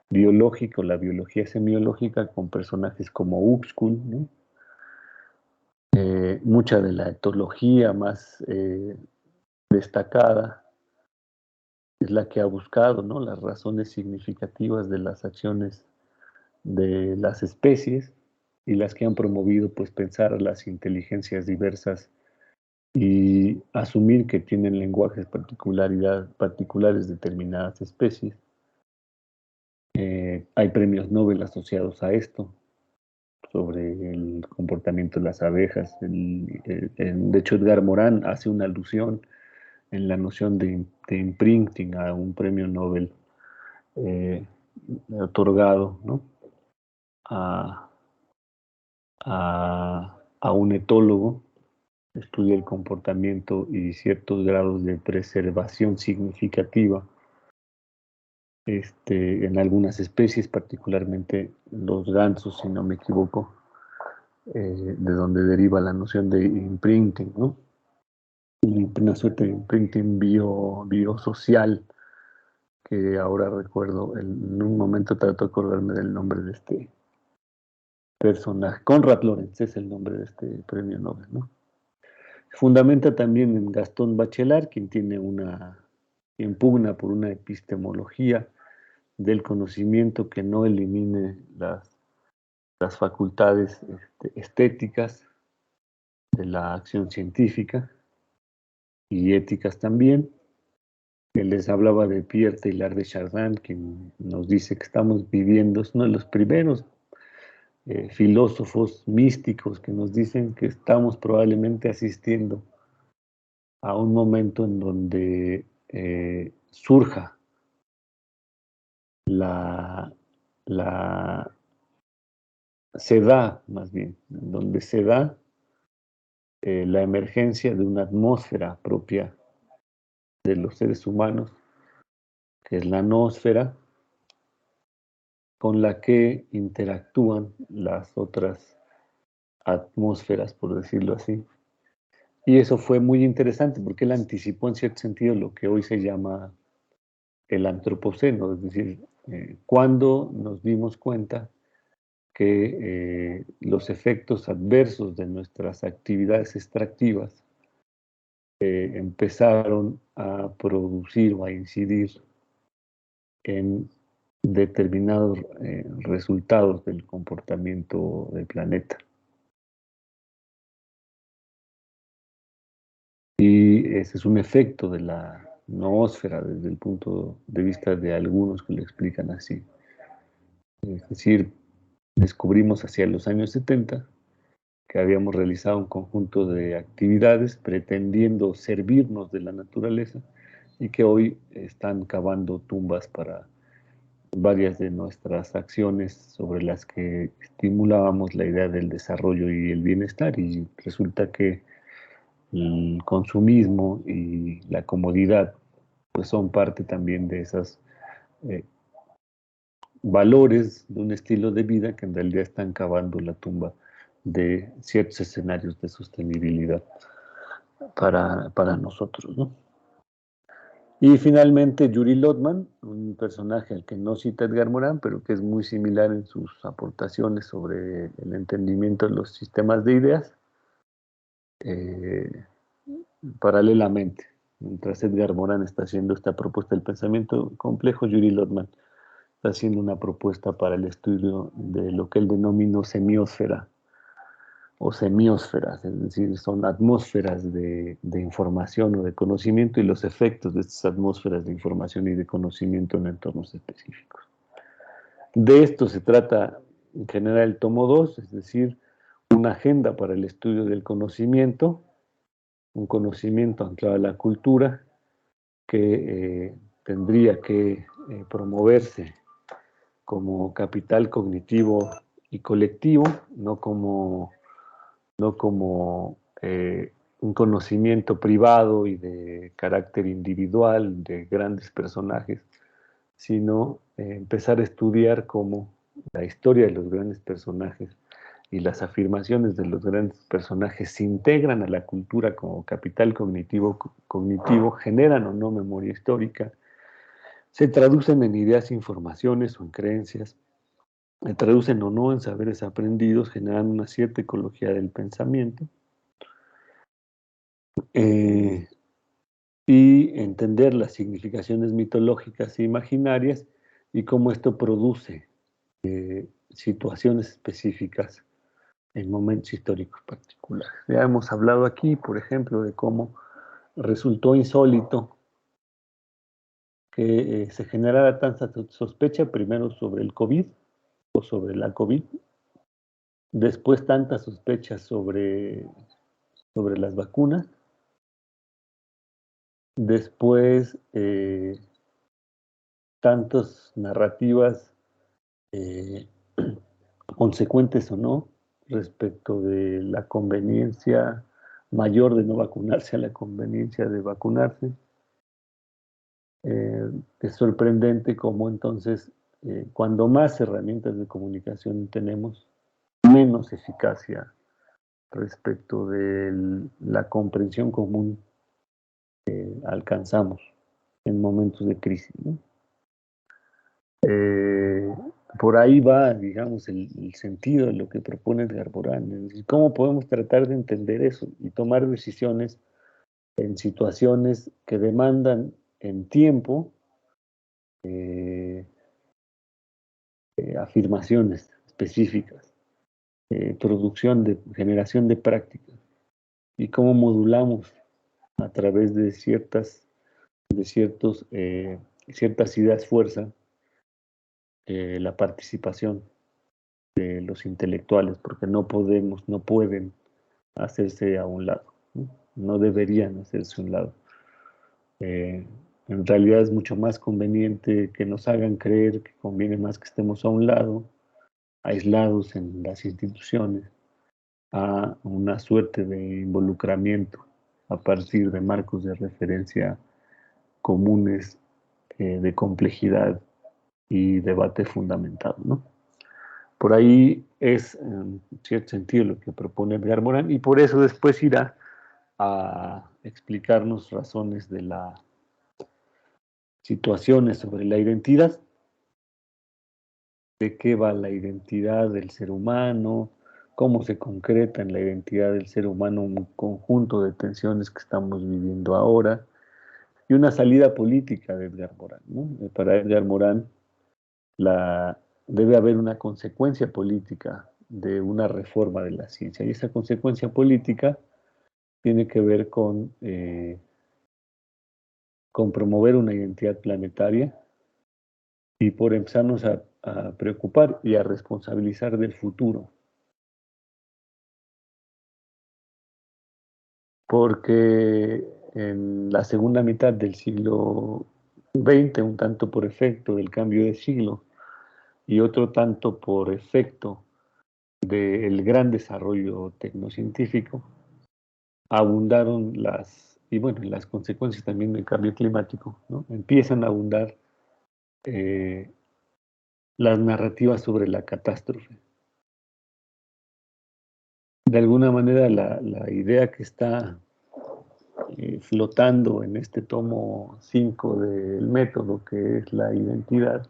C: biológica o la biología semiológica con personajes como Uxküll, ¿no? Mucha de la etología más destacada es la que ha buscado, ¿no?, las razones significativas de las acciones de las especies y las que han promovido, pues, pensar las inteligencias diversas y asumir que tienen lenguajes particulares determinadas especies. Hay premios Nobel asociados a esto, sobre el comportamiento de las abejas. De hecho, Edgar Morin hace una alusión en la noción de imprinting a un premio Nobel eh, otorgado, ¿no?, a, a un etólogo que estudia el comportamiento y ciertos grados de preservación significativa en algunas especies, particularmente los gansos, si no me equivoco, de donde deriva la noción de imprinting, ¿no? Una suerte de imprinting biosocial, que ahora recuerdo, en un momento trato de acordarme del nombre de este personaje. Konrad Lorenz es el nombre de este premio Nobel, ¿no? Fundamenta también en Gastón Bachelard, quien pugna por una epistemología del conocimiento que no elimine las facultades estéticas de la acción científica y éticas también. Él les hablaba de Pierre Teilhard de Chardin, quien nos dice que estamos viviendo, es uno de los primeros filósofos místicos que nos dicen que estamos probablemente asistiendo a un momento en donde surja la, la, se da, más bien, en donde se da la emergencia de una atmósfera propia de los seres humanos, que es la noósfera, con la que interactúan las otras atmósferas, por decirlo así. Y eso fue muy interesante porque él anticipó en cierto sentido lo que hoy se llama el antropoceno, es decir, cuando nos dimos cuenta que los efectos adversos de nuestras actividades extractivas empezaron a producir o a incidir en determinados resultados del comportamiento del planeta. Y ese es un efecto de la noósfera desde el punto de vista de algunos que lo explican así. Es decir, descubrimos hacia los años 70 que habíamos realizado un conjunto de actividades pretendiendo servirnos de la naturaleza y que hoy están cavando tumbas para varias de nuestras acciones sobre las que estimulábamos la idea del desarrollo y el bienestar, y resulta que el consumismo y la comodidad pues son parte también de esos valores de un estilo de vida que en realidad están cavando la tumba de ciertos escenarios de sostenibilidad para nosotros, ¿no? Y finalmente Yuri Lotman, un personaje al que no cita Edgar Morin, pero que es muy similar en sus aportaciones sobre el entendimiento de los sistemas de ideas, eh, paralelamente. Mientras Edgar Morin está haciendo esta propuesta del pensamiento complejo, Yuri Lotman está haciendo una propuesta para el estudio de lo que él denominó semiósfera o semiósferas, es decir, son atmósferas de información o de conocimiento y los efectos de estas atmósferas de información y de conocimiento en entornos específicos. De esto se trata en general el tomo 2, es decir, una agenda para el estudio del conocimiento, un conocimiento anclado a la cultura que tendría que promoverse como capital cognitivo y colectivo, no como un conocimiento privado y de carácter individual de grandes personajes, sino empezar a estudiar cómo la historia de los grandes personajes y las afirmaciones de los grandes personajes se integran a la cultura como capital cognitivo, generan o no memoria histórica, se traducen en ideas, informaciones o en creencias, se traducen o no en saberes aprendidos, generan una cierta ecología del pensamiento, eh, y entender las significaciones mitológicas e imaginarias y cómo esto produce situaciones específicas en momentos históricos particulares. Ya hemos hablado aquí, por ejemplo, de cómo resultó insólito que se generara tanta sospecha primero sobre el COVID o sobre la COVID, después tantas sospechas sobre las vacunas, después tantas narrativas eh, consecuentes o no respecto de la conveniencia mayor de no vacunarse a la conveniencia de vacunarse. Es sorprendente cómo entonces, cuando más herramientas de comunicación tenemos, menos eficacia respecto de la comprensión común alcanzamos en momentos de crisis, ¿no? Eh, por ahí va, digamos, el sentido de lo que propone Edgar Morin. Es decir, ¿cómo podemos tratar de entender eso y tomar decisiones en situaciones que demandan en tiempo eh, afirmaciones específicas, generación de prácticas y cómo modulamos a través de ciertas ideas fuerza la participación de los intelectuales, porque no pueden hacerse a un lado, ¿no? No deberían hacerse a un lado. Eh, en realidad es mucho más conveniente que nos hagan creer que conviene más que estemos a un lado, aislados en las instituciones, a una suerte de involucramiento a partir de marcos de referencia comunes de complejidad y debate fundamentado, ¿no? Por ahí es, en cierto sentido, lo que propone Edgar Morin, y por eso después irá a explicarnos razones de las situaciones sobre la identidad, de qué va la identidad del ser humano, cómo se concreta en la identidad del ser humano un conjunto de tensiones que estamos viviendo ahora, y una salida política de Edgar Morin, ¿no? Para Edgar Morin, debe haber una consecuencia política de una reforma de la ciencia. Y esa consecuencia política tiene que ver con promover una identidad planetaria y por empezarnos a preocupar y a responsabilizar del futuro. Porque en la segunda mitad del siglo XX, un tanto por efecto del cambio de siglo y otro tanto por efecto del gran desarrollo tecnocientífico, abundaron y bueno, las consecuencias también del cambio climático, ¿no? Empiezan a abundar eh, las narrativas sobre la catástrofe. de alguna manera la idea que está flotando en este tomo 5 del método, que es la identidad,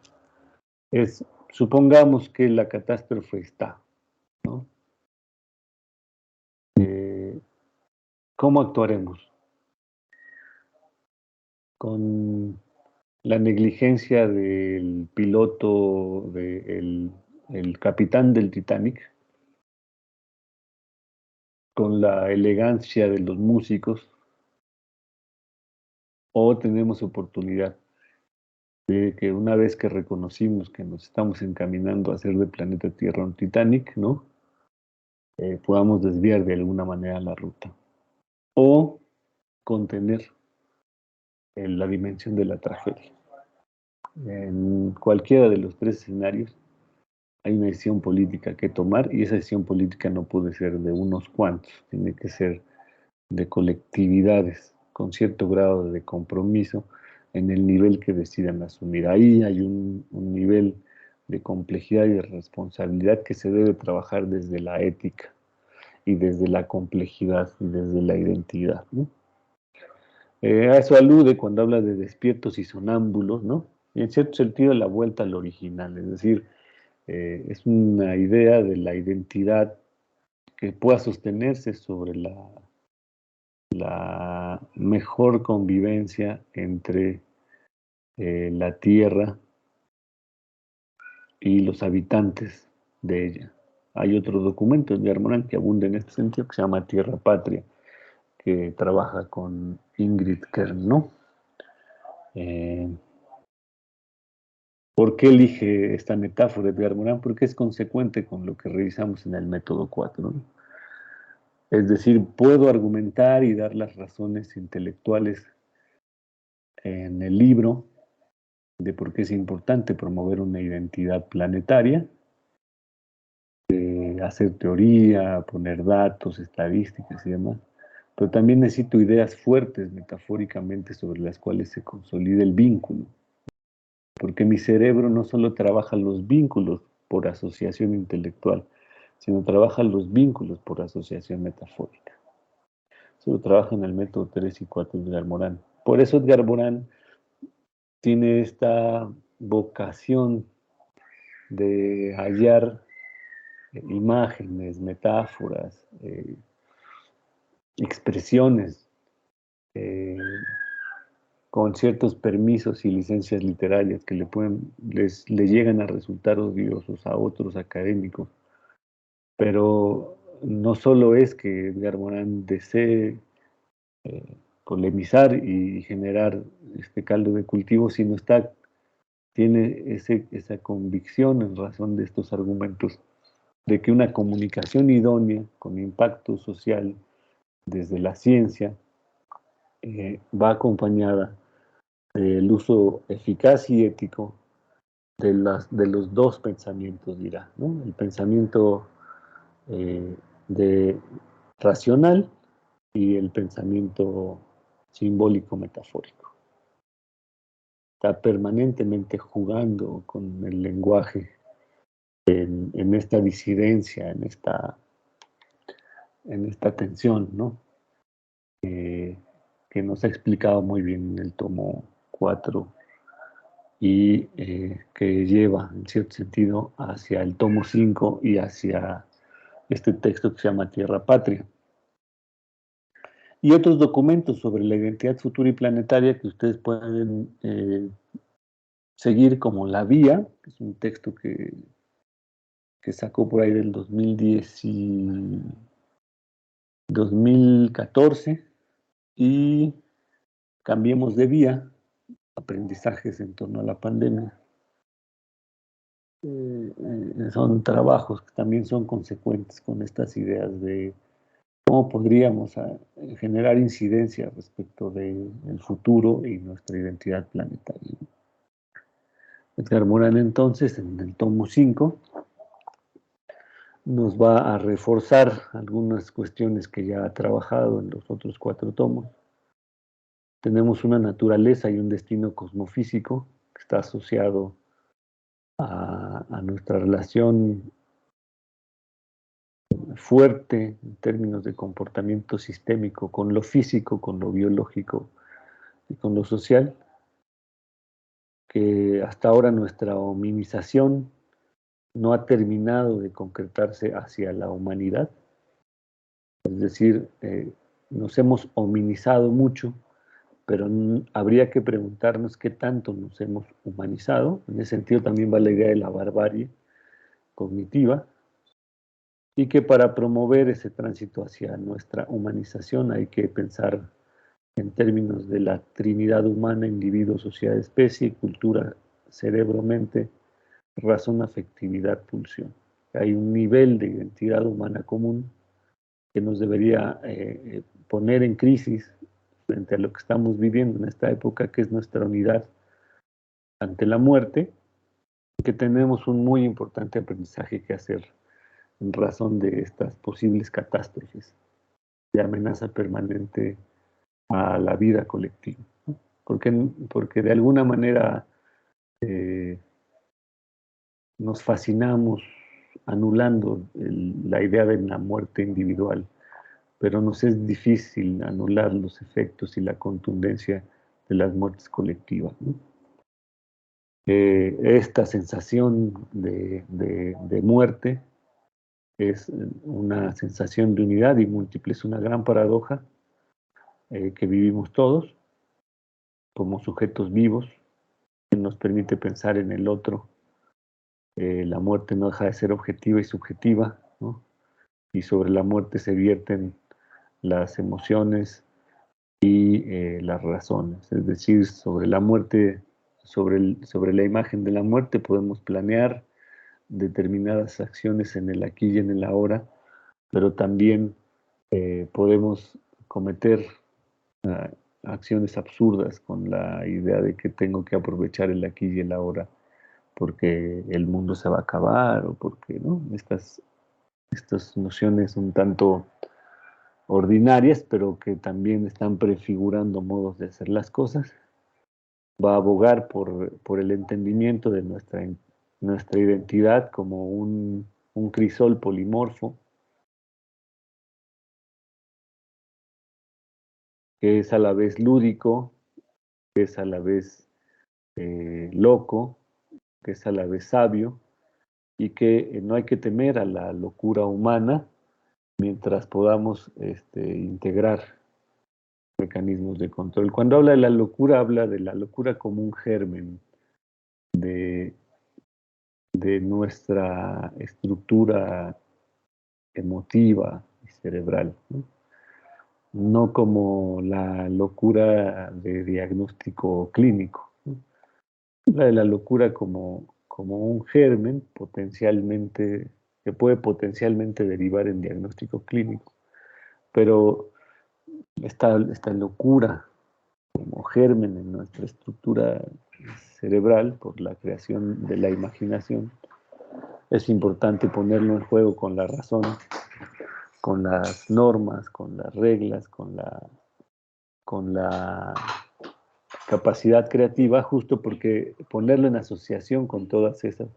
C: es, supongamos que la catástrofe está, ¿no? ¿Cómo actuaremos? Con la negligencia del piloto, el capitán del Titanic, con la elegancia de los músicos, o tenemos oportunidad de que una vez que reconocimos que nos estamos encaminando a hacer del planeta Tierra un Titanic, ¿no? Podamos desviar de alguna manera la ruta, o contener la dimensión de la tragedia. En cualquiera de los tres escenarios hay una decisión política que tomar, y esa decisión política no puede ser de unos cuantos, tiene que ser de colectividades con cierto grado de compromiso en el nivel que decidan asumir. Ahí hay un nivel de complejidad y de responsabilidad que se debe trabajar desde la ética y desde la complejidad y desde la identidad, ¿no? A eso alude cuando habla de despiertos y sonámbulos, ¿no? Y en cierto sentido la vuelta al original, es decir, es una idea de la identidad que pueda sostenerse sobre la mejor convivencia entre la tierra y los habitantes de ella. Hay otro documento de Armorán que abunda en este sentido, que se llama Tierra Patria, que trabaja con Ingrid Kern, ¿no? ¿Por qué elige esta metáfora de Armorán? Porque es consecuente con lo que revisamos en el método 4, ¿no? Es decir, puedo argumentar y dar las razones intelectuales en el libro de por qué es importante promover una identidad planetaria, hacer teoría, poner datos, estadísticas y demás, pero también necesito ideas fuertes metafóricamente sobre las cuales se consolide el vínculo, porque mi cerebro no solo trabaja los vínculos por asociación intelectual, sino trabaja los vínculos por asociación metafórica. Eso lo trabaja en el método 3 y 4 de Edgar Morán. Por eso Edgar Morán tiene esta vocación de hallar imágenes, metáforas, expresiones eh, con ciertos permisos y licencias literarias que le llegan a resultar odiosos a otros académicos. Pero no solo es que Edgar Morán desee polemizar y generar este caldo de cultivo, sino tiene esa convicción en razón de estos argumentos de que una comunicación idónea con impacto social desde la ciencia va acompañada del uso eficaz y ético de los dos pensamientos, dirá, ¿no? El pensamiento eh, de racional y el pensamiento simbólico metafórico. Está permanentemente jugando con el lenguaje en esta disidencia, en esta tensión, ¿no? Que nos ha explicado muy bien en el tomo 4 y que lleva, en cierto sentido, hacia el tomo 5 y hacia este texto que se llama Tierra Patria. Y otros documentos sobre la identidad futura y planetaria que ustedes pueden seguir, como La Vía, que es un texto que sacó por ahí del 2010 y 2014, y Cambiemos de Vía, aprendizajes en torno a la pandemia. Son trabajos que también son consecuentes con estas ideas de cómo podríamos generar incidencia respecto del futuro y nuestra identidad planetaria. Edgar Morán, entonces, en el tomo 5, nos va a reforzar algunas cuestiones que ya ha trabajado en los otros 4 tomos. Tenemos una naturaleza y un destino cosmofísico que está asociado a nuestra relación fuerte en términos de comportamiento sistémico con lo físico, con lo biológico y con lo social, que hasta ahora nuestra hominización no ha terminado de concretarse hacia la humanidad. Es decir, nos hemos hominizado mucho, pero habría que preguntarnos qué tanto nos hemos humanizado. En ese sentido también va la idea de la barbarie cognitiva, y que para promover ese tránsito hacia nuestra humanización hay que pensar en términos de la trinidad humana, individuo, sociedad, especie, cultura, cerebro, mente, razón, afectividad, pulsión. Hay un nivel de identidad humana común que nos debería poner en crisis frente a lo que estamos viviendo en esta época, que es nuestra unidad ante la muerte, que tenemos un muy importante aprendizaje que hacer en razón de estas posibles catástrofes de amenaza permanente a la vida colectiva, ¿no? Porque de alguna manera nos fascinamos anulando la idea de la muerte individual, pero nos es difícil anular los efectos y la contundencia de las muertes colectivas, ¿no? Esta sensación de muerte es una sensación de unidad y múltiple, es una gran paradoja que vivimos todos como sujetos vivos, que nos permite pensar en el otro. La muerte no deja de ser objetiva y subjetiva, ¿no? Y sobre la muerte se vierten las emociones y las razones. Es decir, sobre la muerte, sobre la imagen de la muerte podemos planear determinadas acciones en el aquí y en el ahora, pero también podemos cometer uh, acciones absurdas con la idea de que tengo que aprovechar el aquí y el ahora porque el mundo se va a acabar o porque, ¿no? Estas nociones un tanto ordinarias, pero que también están prefigurando modos de hacer las cosas, va a abogar por el entendimiento de nuestra identidad como un crisol polimorfo, que es a la vez lúdico, que es a la vez loco, que es a la vez sabio, y que no hay que temer a la locura humana mientras podamos integrar mecanismos de control. Cuando habla de la locura como un germen de, de nuestra estructura emotiva y cerebral, ¿no? No como la locura de diagnóstico clínico, ¿no? Habla de la locura como un germen potencialmente, que puede potencialmente derivar en diagnóstico clínico, pero esta locura como germen en nuestra estructura cerebral por la creación de la imaginación, es importante ponerlo en juego con la razón, con las normas, con las reglas, con la capacidad creativa, justo porque ponerlo en asociación con todas esas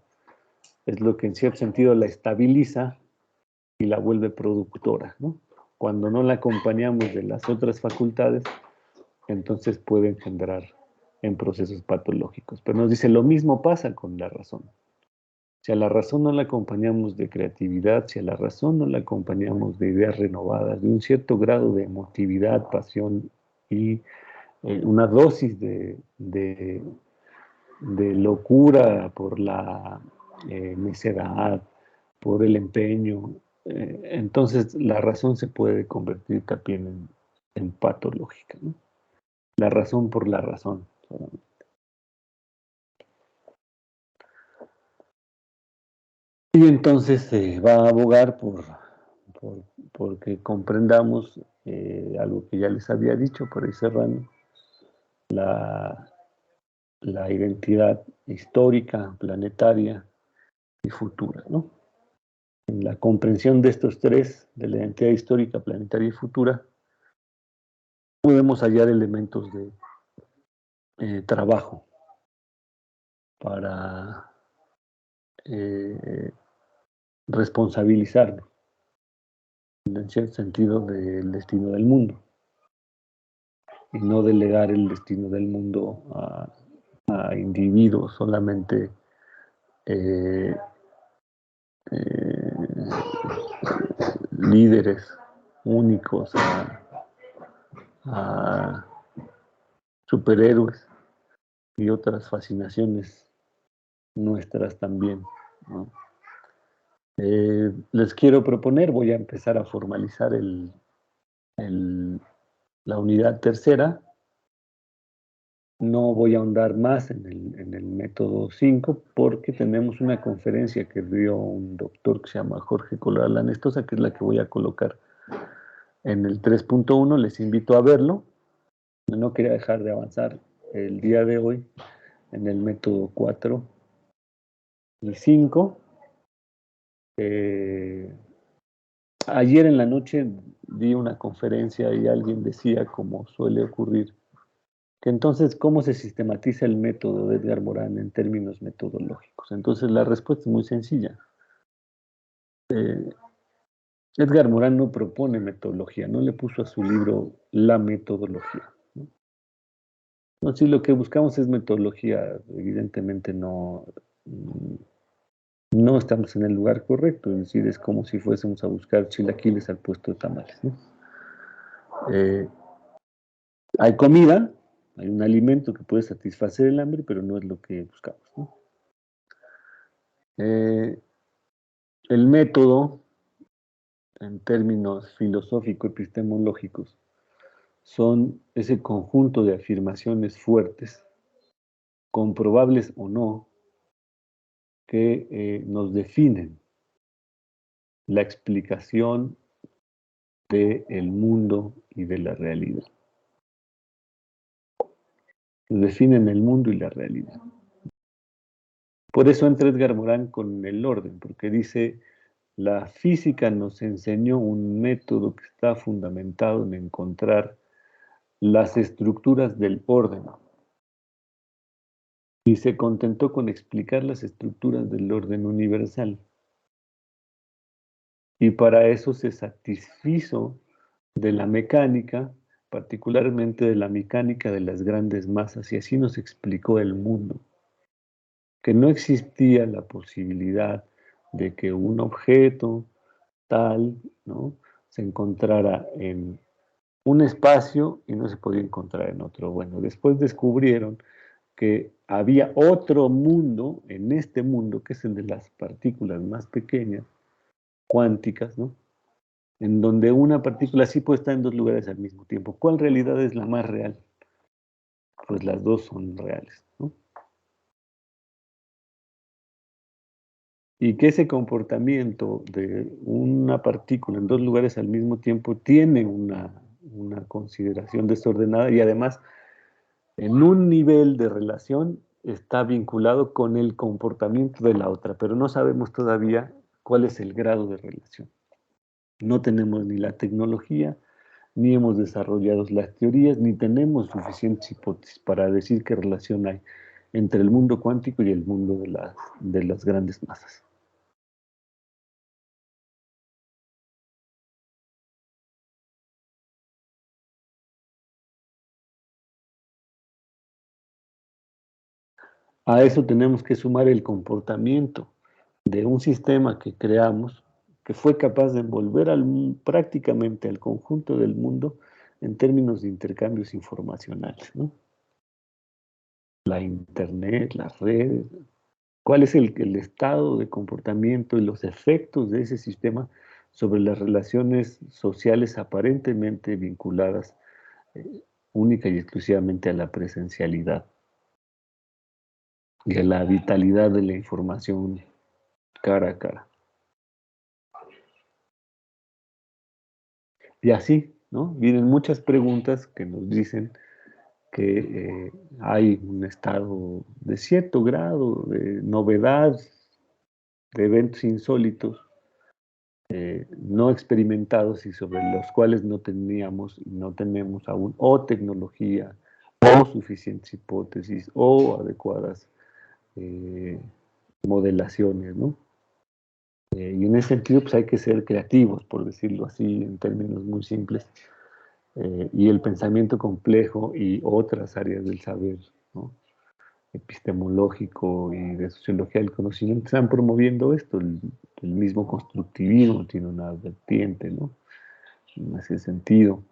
C: es lo que en cierto sentido la estabiliza y la vuelve productora, ¿no? Cuando no la acompañamos de las otras facultades, entonces puede engendrar en procesos patológicos. Pero nos dice, lo mismo pasa con la razón. Si a la razón no la acompañamos de creatividad, si a la razón no la acompañamos de ideas renovadas, de un cierto grado de emotividad, pasión y una dosis de locura por la necedad, por el empeño, entonces la razón se puede convertir también en patológica, ¿no? La razón por la razón solamente. Y entonces va a abogar porque comprendamos algo que ya les había dicho, por ahí cerrando, la, la identidad histórica, planetaria y futura, ¿no? En la comprensión de estos tres, de la identidad histórica, planetaria y futura, podemos hallar elementos de trabajo para responsabilizarnos en cierto sentido, del destino del mundo, y no delegar el destino del mundo a individuos solamente eh, líderes únicos, a superhéroes y otras fascinaciones nuestras también, ¿no? Les quiero proponer, voy a empezar a formalizar la unidad tercera. No voy a ahondar más en el método 5 porque tenemos una conferencia que dio un doctor que se llama Jorge Colorado Lanestosa, que es la que voy a colocar en el 3.1. Les invito a verlo. No quería dejar de avanzar el día de hoy en el método 4 y 5. Ayer en la noche di una conferencia y alguien decía, como suele ocurrir, que entonces, ¿cómo se sistematiza el método de Edgar Morin en términos metodológicos? Entonces, la respuesta es muy sencilla. Edgar Morin no propone metodología, no le puso a su libro la metodología, ¿no? No, si lo que buscamos es metodología, evidentemente no estamos en el lugar correcto, es decir, es como si fuésemos a buscar chilaquiles al puesto de tamales, ¿no? Hay comida, hay un alimento que puede satisfacer el hambre, pero no es lo que buscamos, ¿no? El método, en términos filosófico-epistemológicos, son ese conjunto de afirmaciones fuertes, comprobables o no, que nos definen la explicación del mundo y de la realidad. Nos definen el mundo y la realidad. Por eso entra Edgar Morin con el orden, porque dice, la física nos enseñó un método que está fundamentado en encontrar las estructuras del orden y se contentó con explicar las estructuras del orden universal. Y para eso se satisfizo de la mecánica, particularmente de la mecánica de las grandes masas, y así nos explicó el mundo, que no existía la posibilidad de que un objeto tal, ¿no?, se encontrara en un espacio y no se podía encontrar en otro. Bueno, después descubrieron que había otro mundo en este mundo, que es el de las partículas más pequeñas, cuánticas, ¿no?, en donde una partícula sí puede estar en dos lugares al mismo tiempo. ¿Cuál realidad es la más real? Pues las dos son reales, ¿no? Y que ese comportamiento de una partícula en dos lugares al mismo tiempo tiene una consideración desordenada y además en un nivel de relación está vinculado con el comportamiento de la otra, pero no sabemos todavía cuál es el grado de relación. No tenemos ni la tecnología, ni hemos desarrollado las teorías, ni tenemos suficientes hipótesis para decir qué relación hay entre el mundo cuántico y el mundo de las grandes masas. A eso tenemos que sumar el comportamiento de un sistema que creamos, que fue capaz de envolver prácticamente al conjunto del mundo en términos de intercambios informacionales, ¿no? La Internet, las redes, cuál es el estado de comportamiento y los efectos de ese sistema sobre las relaciones sociales aparentemente vinculadas única y exclusivamente a la presencialidad y a la vitalidad de la información cara a cara. Y así, ¿no?, vienen muchas preguntas que nos dicen que hay un estado de cierto grado de novedad, de eventos insólitos, no experimentados y sobre los cuales no teníamos y no tenemos aún o tecnología o suficientes hipótesis o adecuadas modelaciones, ¿no? Y en ese sentido, pues hay que ser creativos, por decirlo así, en términos muy simples. Y el pensamiento complejo y otras áreas del saber, ¿no? Epistemológico y de sociología del conocimiento están promoviendo esto. El mismo constructivismo tiene una vertiente, ¿no? En ese sentido.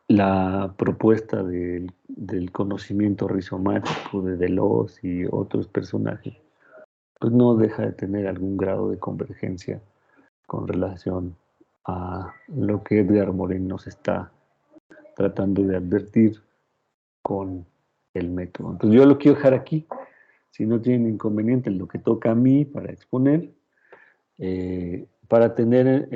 C: La propuesta del conocimiento rizomático de Deleuze y otros personajes, pues no deja de tener algún grado de convergencia con relación a lo que Edgar Morin nos está tratando de advertir con el método. Entonces yo lo quiero dejar aquí, si no tienen inconveniente en lo que toca a mí para exponer, para tener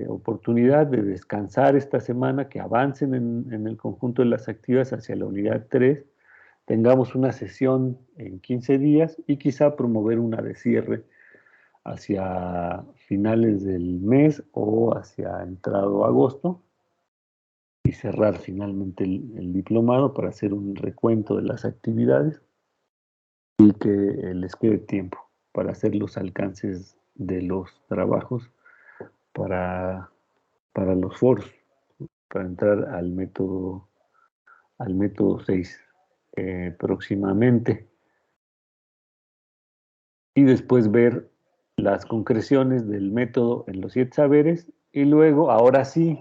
C: oportunidad de descansar esta semana, que avancen en el conjunto de las actividades hacia la unidad 3, tengamos una sesión en 15 días y quizá promover una de cierre hacia finales del mes o hacia entrado agosto y cerrar finalmente el diplomado para hacer un recuento de las actividades y que les quede tiempo para hacer los alcances de los trabajos para, para los foros, para entrar al método 6 próximamente y después ver las concreciones del método en los 7 saberes y luego, ahora sí,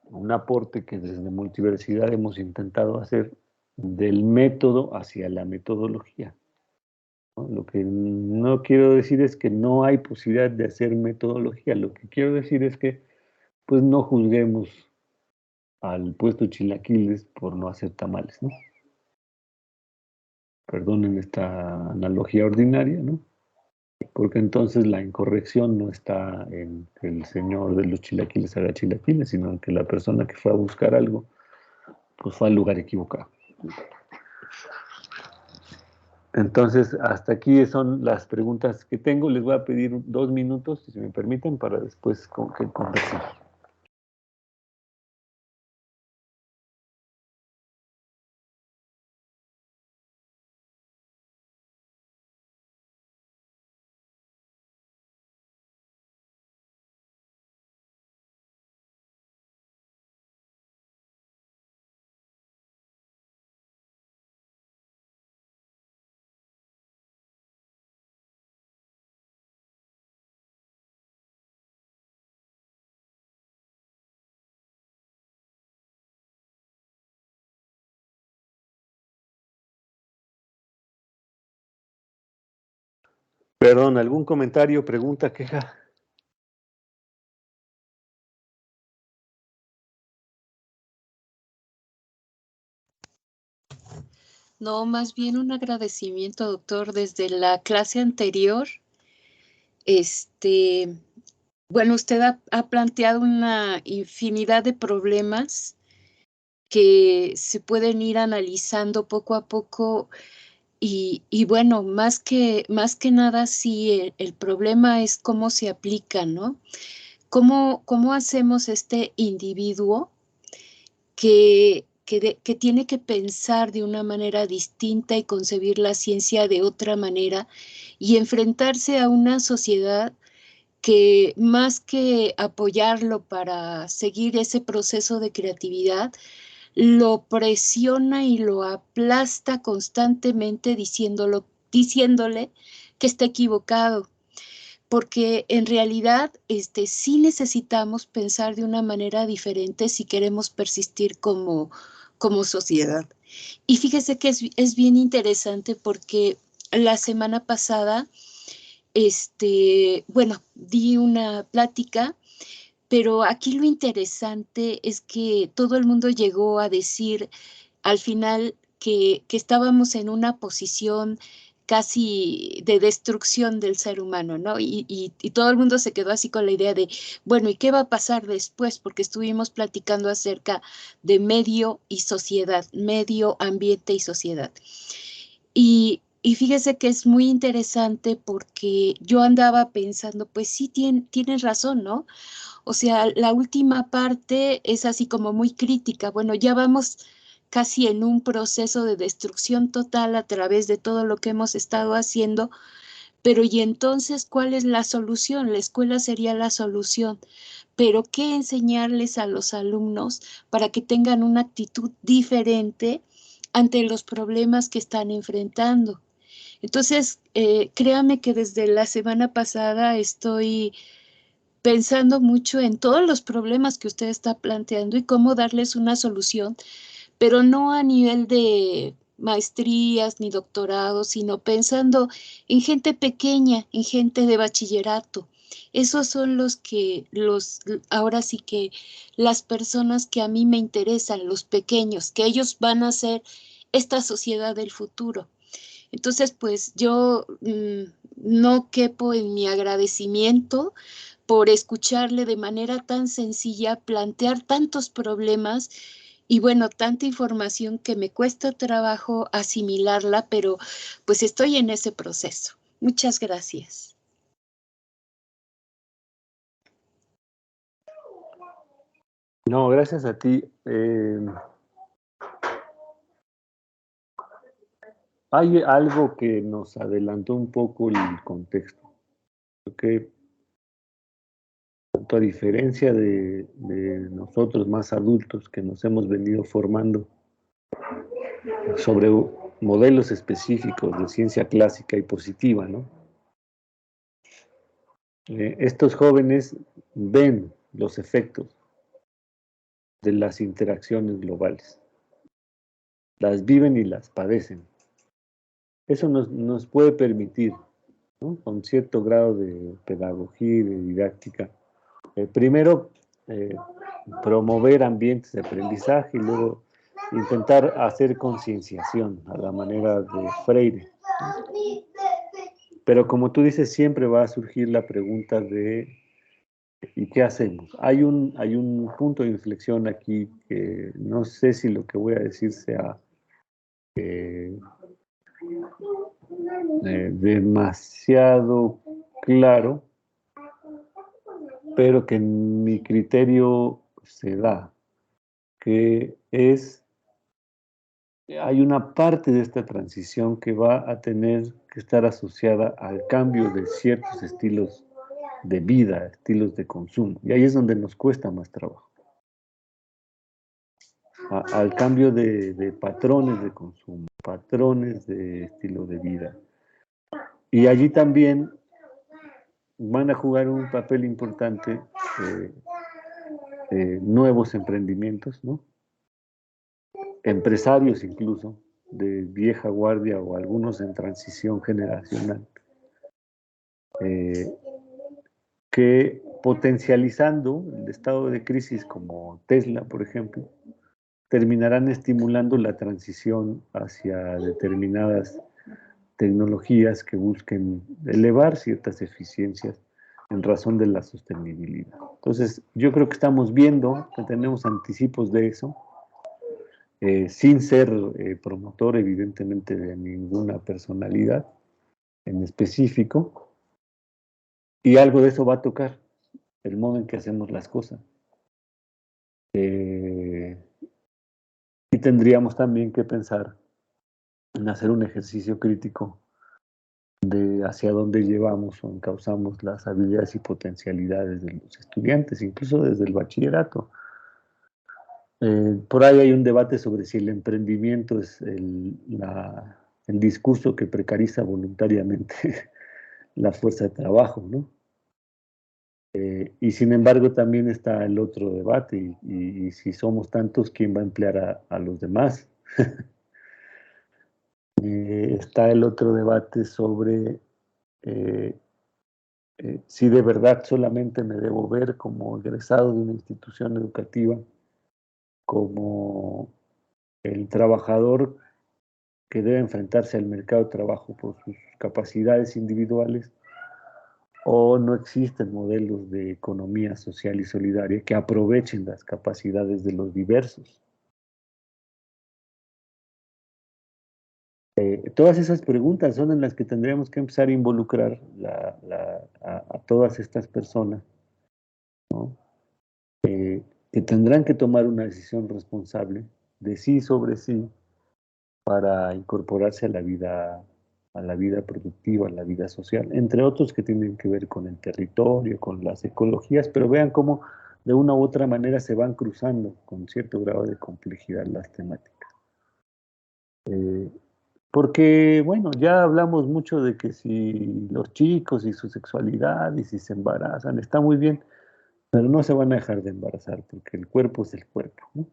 C: un aporte que desde Multiversidad hemos intentado hacer del método hacia la metodología, ¿no? Lo que no quiero decir es que no hay posibilidad de hacer metodología, lo que quiero decir es que pues no juzguemos al puesto chilaquiles por no hacer tamales, ¿no? Perdonen esta analogía ordinaria, ¿no? Porque entonces la incorrección no está en que el señor de los chilaquiles haga chilaquiles, sino en que la persona que fue a buscar algo, pues fue al lugar equivocado. Entonces, hasta aquí son las preguntas que tengo. Les voy a pedir 2 minutos, si me permiten, para después conversar. Perdón, ¿algún comentario, pregunta, queja?
B: No, más bien un agradecimiento, doctor, desde la clase anterior. Bueno, usted ha planteado una infinidad de problemas que se pueden ir analizando poco a poco y bueno, más que nada, sí, el problema es cómo se aplica, ¿no? ¿Cómo hacemos este individuo que tiene que pensar de una manera distinta y concebir la ciencia de otra manera y enfrentarse a una sociedad que más que apoyarlo para seguir ese proceso de creatividad, lo presiona y lo aplasta constantemente diciéndole que está equivocado? Porque en realidad sí necesitamos pensar de una manera diferente si queremos persistir como sociedad. Y fíjese que es bien interesante porque la semana pasada, bueno, di una plática, pero aquí lo interesante es que todo el mundo llegó a decir al final que estábamos en una posición casi de destrucción del ser humano, ¿no? Y todo el mundo se quedó así con la idea de, bueno, ¿y qué va a pasar después? Porque estuvimos platicando acerca de medio y sociedad, medio ambiente y sociedad. Y fíjese que es muy interesante porque yo andaba pensando, pues sí, tienes razón, ¿no? O sea, la última parte es así como muy crítica. Bueno, ya vamos casi en un proceso de destrucción total a través de todo lo que hemos estado haciendo, Pero ¿y entonces cuál es la solución? La escuela sería la solución, pero ¿qué enseñarles a los alumnos para que tengan una actitud diferente ante los problemas que están enfrentando? Entonces, créame que desde la semana pasada estoy pensando mucho en todos los problemas que usted está planteando y cómo darles una solución, pero no a nivel de maestrías ni doctorados, sino pensando en gente pequeña, en gente de bachillerato. Esos son ahora sí que las personas que a mí me interesan, los pequeños, que ellos van a ser esta sociedad del futuro. Entonces, pues yo no quepo en mi agradecimiento por escucharle de manera tan sencilla, plantear tantos problemas y bueno, tanta información que me cuesta trabajo asimilarla, pero pues estoy en ese proceso. Muchas gracias.
C: No, gracias a ti. Hay algo que nos adelantó un poco el contexto. Porque tanto a diferencia de nosotros más adultos que nos hemos venido formando sobre modelos específicos de ciencia clásica y positiva, ¿no? Estos jóvenes ven los efectos de las interacciones globales, las viven y las padecen. Eso nos puede permitir, ¿no?, con cierto grado de pedagogía y de didáctica, primero promover ambientes de aprendizaje y luego intentar hacer concienciación a la manera de Freire. Pero como tú dices, siempre va a surgir la pregunta de ¿y qué hacemos? Hay un punto de inflexión aquí que no sé si lo que voy a decir sea demasiado claro, pero que en mi criterio se da, que hay una parte de esta transición que va a tener que estar asociada al cambio de ciertos estilos de vida, estilos de consumo. Y ahí es donde nos cuesta más trabajo. Al cambio de patrones de consumo, patrones de estilo de vida. Y allí también van a jugar un papel importante nuevos emprendimientos, ¿no? Empresarios incluso, de vieja guardia o algunos en transición generacional, que potencializando el estado de crisis como Tesla, por ejemplo, terminarán estimulando la transición hacia determinadas tecnologías que busquen elevar ciertas eficiencias en razón de la sostenibilidad. Entonces, yo creo que estamos viendo que tenemos anticipos de eso, sin ser promotor, evidentemente, de ninguna personalidad en específico, y algo de eso va a tocar el modo en que hacemos las cosas. Y tendríamos también que pensar en hacer un ejercicio crítico de hacia dónde llevamos o encauzamos las habilidades y potencialidades de los estudiantes, incluso desde el bachillerato. Por ahí hay un debate sobre si el emprendimiento es el discurso que precariza voluntariamente la fuerza de trabajo, ¿no? Y sin embargo también está el otro debate, y si somos tantos, ¿quién va a emplear a los demás? Está el otro debate sobre si de verdad solamente me debo ver como egresado de una institución educativa, como el trabajador que debe enfrentarse al mercado de trabajo por sus capacidades individuales, o no existen modelos de economía social y solidaria que aprovechen las capacidades de los diversos. Todas esas preguntas son en las que tendríamos que empezar a involucrar a todas estas personas, ¿no? Que tendrán que tomar una decisión responsable de sí sobre sí para incorporarse a a la vida productiva, a la vida social, entre otros que tienen que ver con el territorio, con las ecologías, pero vean cómo de una u otra manera se van cruzando con cierto grado de complejidad las temáticas. Porque, bueno, ya hablamos mucho de que si los chicos y su sexualidad y si se embarazan, está muy bien, pero no se van a dejar de embarazar porque el cuerpo es el cuerpo, ¿no?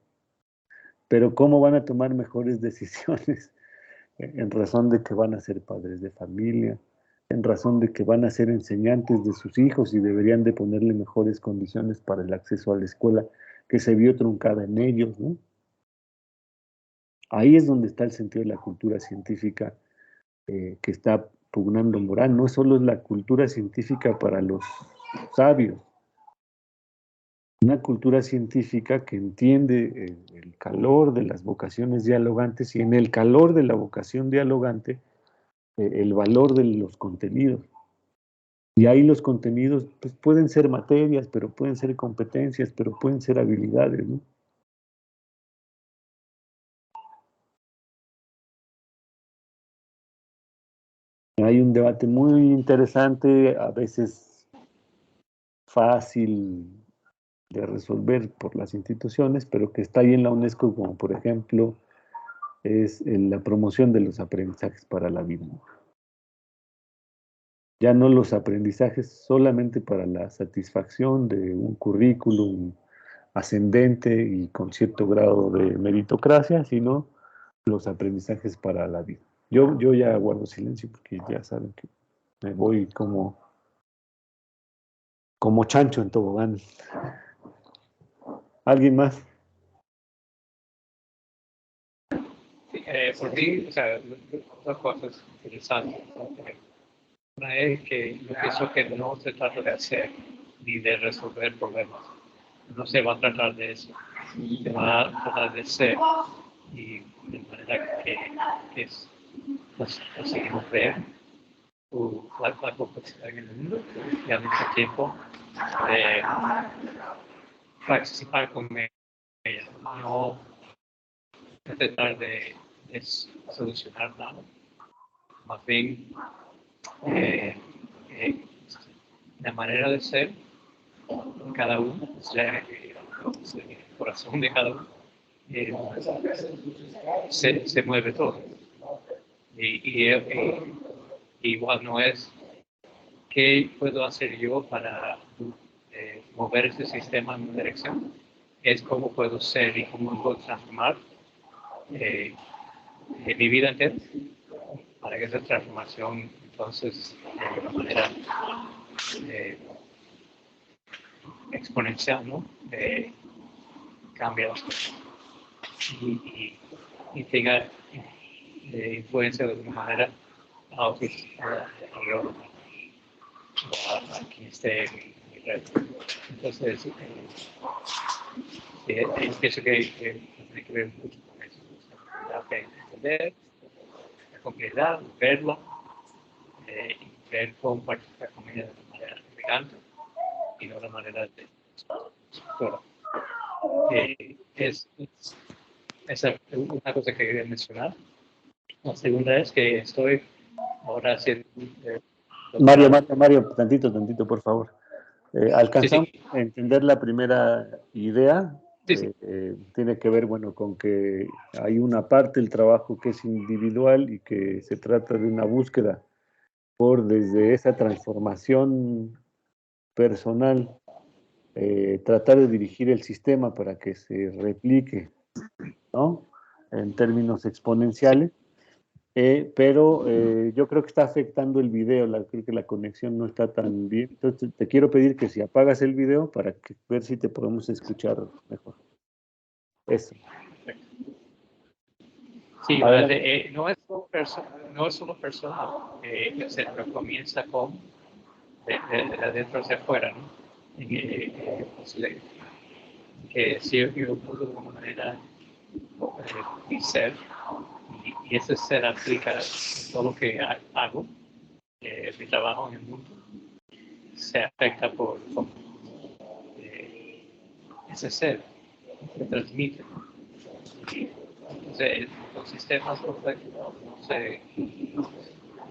C: Pero ¿cómo van a tomar mejores decisiones? En razón de que van a ser padres de familia, en razón de que van a ser enseñantes de sus hijos y deberían de ponerle mejores condiciones para el acceso a la escuela que se vio truncada en ellos, ¿no? Ahí es donde está el sentido de la cultura científica que está pugnando Morán. No solo es la cultura científica para los sabios, una cultura científica que entiende el calor de las vocaciones dialogantes y en el calor de la vocación dialogante el valor de los contenidos. Y ahí los contenidos pues, pueden ser materias, pero pueden ser competencias, pero pueden ser habilidades, ¿no? Hay un debate muy interesante, a veces fácil de resolver por las instituciones, pero que está ahí en la UNESCO, como por ejemplo es la promoción de los aprendizajes para la vida. Ya no los aprendizajes solamente para la satisfacción de un currículum ascendente y con cierto grado de meritocracia, sino los aprendizajes para la vida. Yo ya guardo silencio porque ya saben que me voy como chancho en tobogán. ¿Alguien más?
A: Sí, por ti, o sea, dos cosas interesantes. Una es que yo pienso que no se trata de hacer ni de resolver problemas. No se va a tratar de eso. Se va a tratar de ser. Y de manera que es, conseguimos ver la complejidad en el mundo y al mismo tiempo participar con ella. No tratar de solucionar nada. Más bien, la manera de ser de cada uno, el corazón de cada uno, se mueve todo. Y igual no es qué puedo hacer yo para mover este sistema en una dirección, es cómo puedo ser y cómo puedo transformar mi vida entera para que esa transformación entonces de alguna manera exponencial, ¿no? Cambia las cosas y tenga influencia de alguna manera a otros, a quien esté en mi red. Entonces, pienso que tiene que ver mucho con eso. Hay que entender la complejidad, verla, y ver cómo participar con ella de una manera elegante y no de una manera de estructura. Esa es una cosa que quería mencionar. La segunda es que estoy ahora haciendo...
C: Mario, tantito, por favor. ¿Alcanzamos
A: Sí.
C: a entender la primera idea?
A: Sí.
C: Tiene que ver, bueno, con que hay una parte del trabajo que es individual y que se trata de una búsqueda por desde esa transformación personal, tratar de dirigir el sistema para que se replique, ¿no? En términos exponenciales. Pero yo creo que está afectando el video, creo que la conexión no está tan bien. Entonces te quiero pedir que si apagas el video para ver si te podemos escuchar mejor. Eso.
A: Sí, no es solo personal, se comienza con de adentro hacia afuera, ¿no? Que si yo puedo de alguna manera ser, y ese ser aplica todo lo que hago, mi trabajo en el mundo, se afecta por ese ser, se transmite. Entonces, los sistemas complejos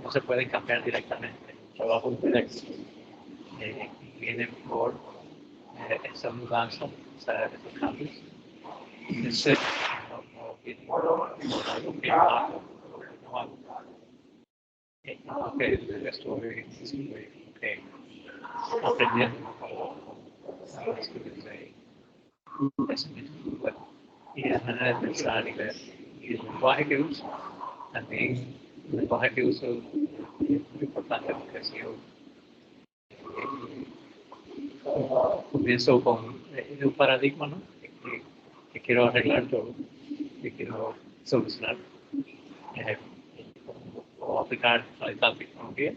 A: no se pueden cambiar directamente. El trabajo directo viene por esa mudanza, esos cambios. Entonces, no viene por algo que hago, no hago. Porque estoy aprendiendo a escribir de pensamiento y la manera de pensar y ver. Y el lenguaje que uso, también el lenguaje que uso es muy importante porque si yo comienzo con un paradigma, ¿no? que quiero arreglar todo, que quiero solucionar o aplicar a tal tecnología,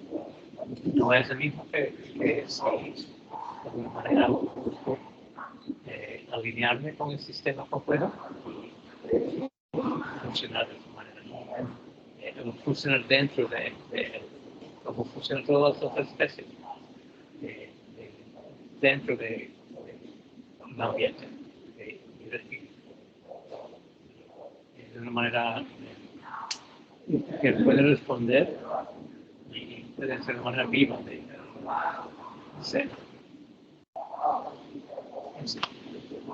A: no es el mismo que si de alguna manera busco alinearme con el sistema complejo y funcionar de esa manera. Funcionar dentro de cómo funcionan todas las otras especies, dentro de un ambiente. De una manera que puede responder y puede ser de una manera viva de ser. Ese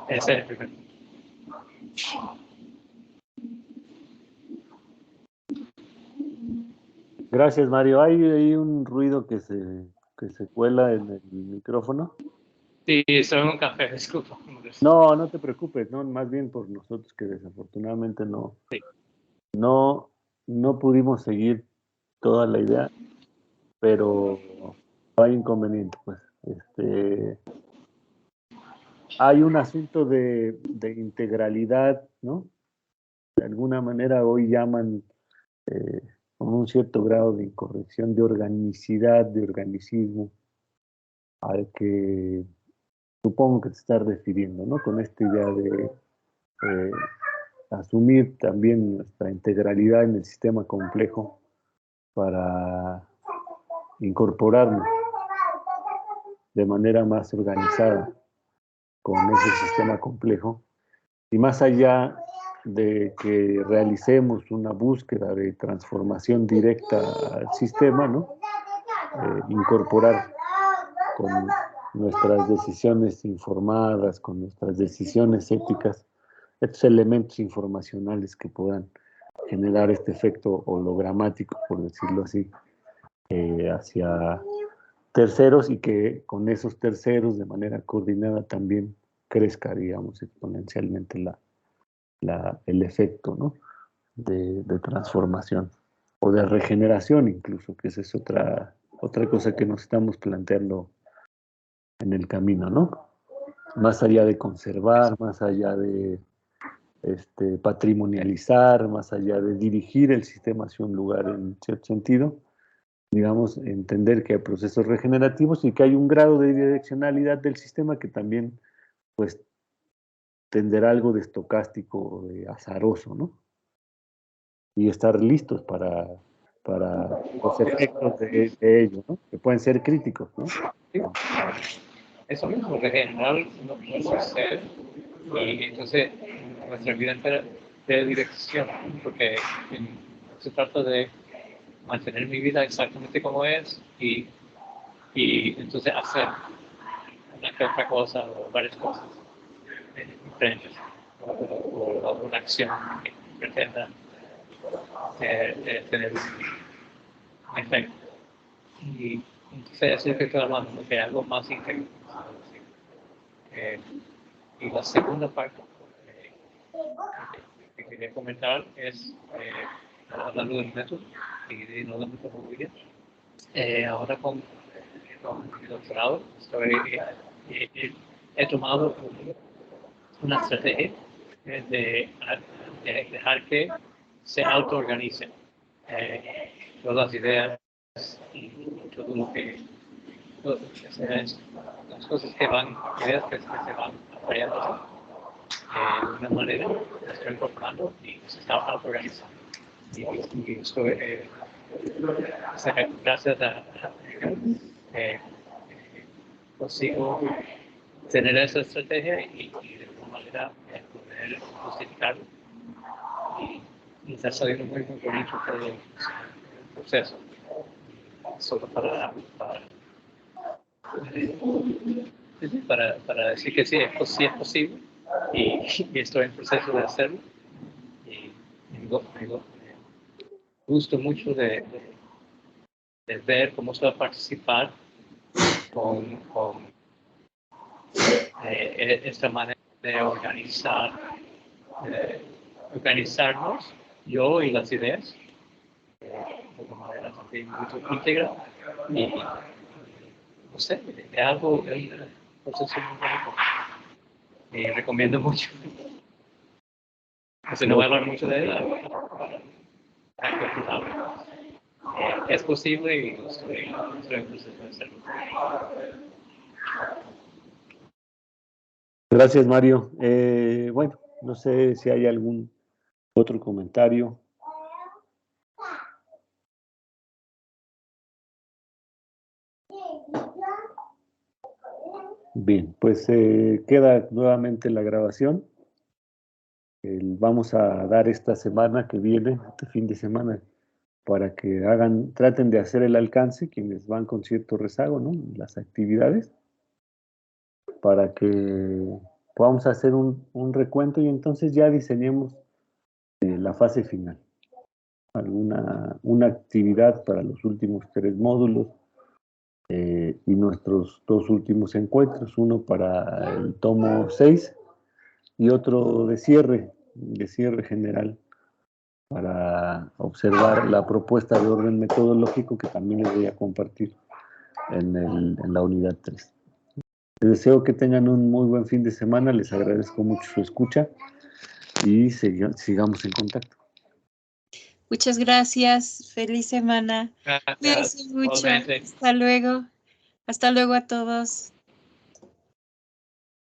A: es el primer punto.
C: Gracias, Mario. Hay un ruido que se cuela en el micrófono.
A: Sí, estoy en un café, disculpa.
C: No, no te preocupes, no, más bien por nosotros que desafortunadamente no pudimos seguir toda la idea, pero no hay inconveniente, pues. Hay un asunto de integralidad, ¿no? De alguna manera hoy llaman con un cierto grado de incorrección de organicidad, de organicismo, al que supongo que te estás refiriendo, ¿no? Con esta idea de asumir también nuestra integralidad en el sistema complejo para incorporarnos de manera más organizada con ese sistema complejo y más allá de que realicemos una búsqueda de transformación directa al sistema, ¿no? Incorporar con nuestras decisiones informadas, con nuestras decisiones éticas, estos elementos informacionales que puedan generar este efecto hologramático, por decirlo así, hacia terceros y que con esos terceros de manera coordinada también crezca, digamos, exponencialmente el efecto, ¿no? de transformación o de regeneración incluso, que esa es otra cosa que nos estamos planteando en el camino, ¿no? Más allá de conservar, más allá de patrimonializar, más allá de dirigir el sistema hacia un lugar en cierto sentido, digamos, entender que hay procesos regenerativos y que hay un grado de direccionalidad del sistema que también, pues, tenderá algo de estocástico, de azaroso, ¿no? Y estar listos para los efectos de ello, ¿no? Que pueden ser críticos, ¿no?
A: Sí. Eso mismo, regenerar nuestro ser y entonces nuestra vida entera de dirección, porque se trata de mantener mi vida exactamente como es y entonces hacer otra cosa o varias cosas diferentes o una acción que pretenda tener un efecto. Y entonces eso es lo que estoy hablando, porque hay algo más integral. Y la segunda parte que quería comentar es, hablando del método y de no la metodología, ahora con mi doctorado he tomado una estrategia de dejar que se autoorganicen todas las ideas y todo lo que las cosas que van, ideas que se van apoyando de una manera, las estoy incorporando y se está autoorganizando. Y estoy, gracias a consigo tener esa estrategia y de alguna manera poder justificarlo y está saliendo muy bonito todo el proceso. solo para decir que sí, sí es posible y estoy en proceso de hacerlo. Y me gusto mucho de ver cómo se va a participar con esta manera de organizarnos, yo y las ideas, de una manera también muy íntegra. Y no sé, es algo, un proceso muy bonito. Y recomiendo mucho. Así no voy a hablar mucho de él. Es posible y estoy en proceso de hacerlo.
C: Gracias, Mario. Bueno, no sé si hay algún otro comentario. Bien, pues queda nuevamente la grabación. Vamos a dar esta semana que viene, este fin de semana, para que traten de hacer el alcance, quienes van con cierto rezago, ¿no? Las actividades, para que podamos hacer un recuento y entonces ya diseñemos la fase final. Una actividad para los últimos 3 módulos y nuestros 2 últimos encuentros, uno para el tomo 6 y otro de cierre general, para observar la propuesta de orden metodológico que también les voy a compartir en la unidad 3. Les deseo que tengan un muy buen fin de semana, les agradezco mucho su escucha y sigamos en contacto.
B: Muchas gracias, feliz semana. Cuídense mucho. Hasta luego a todos.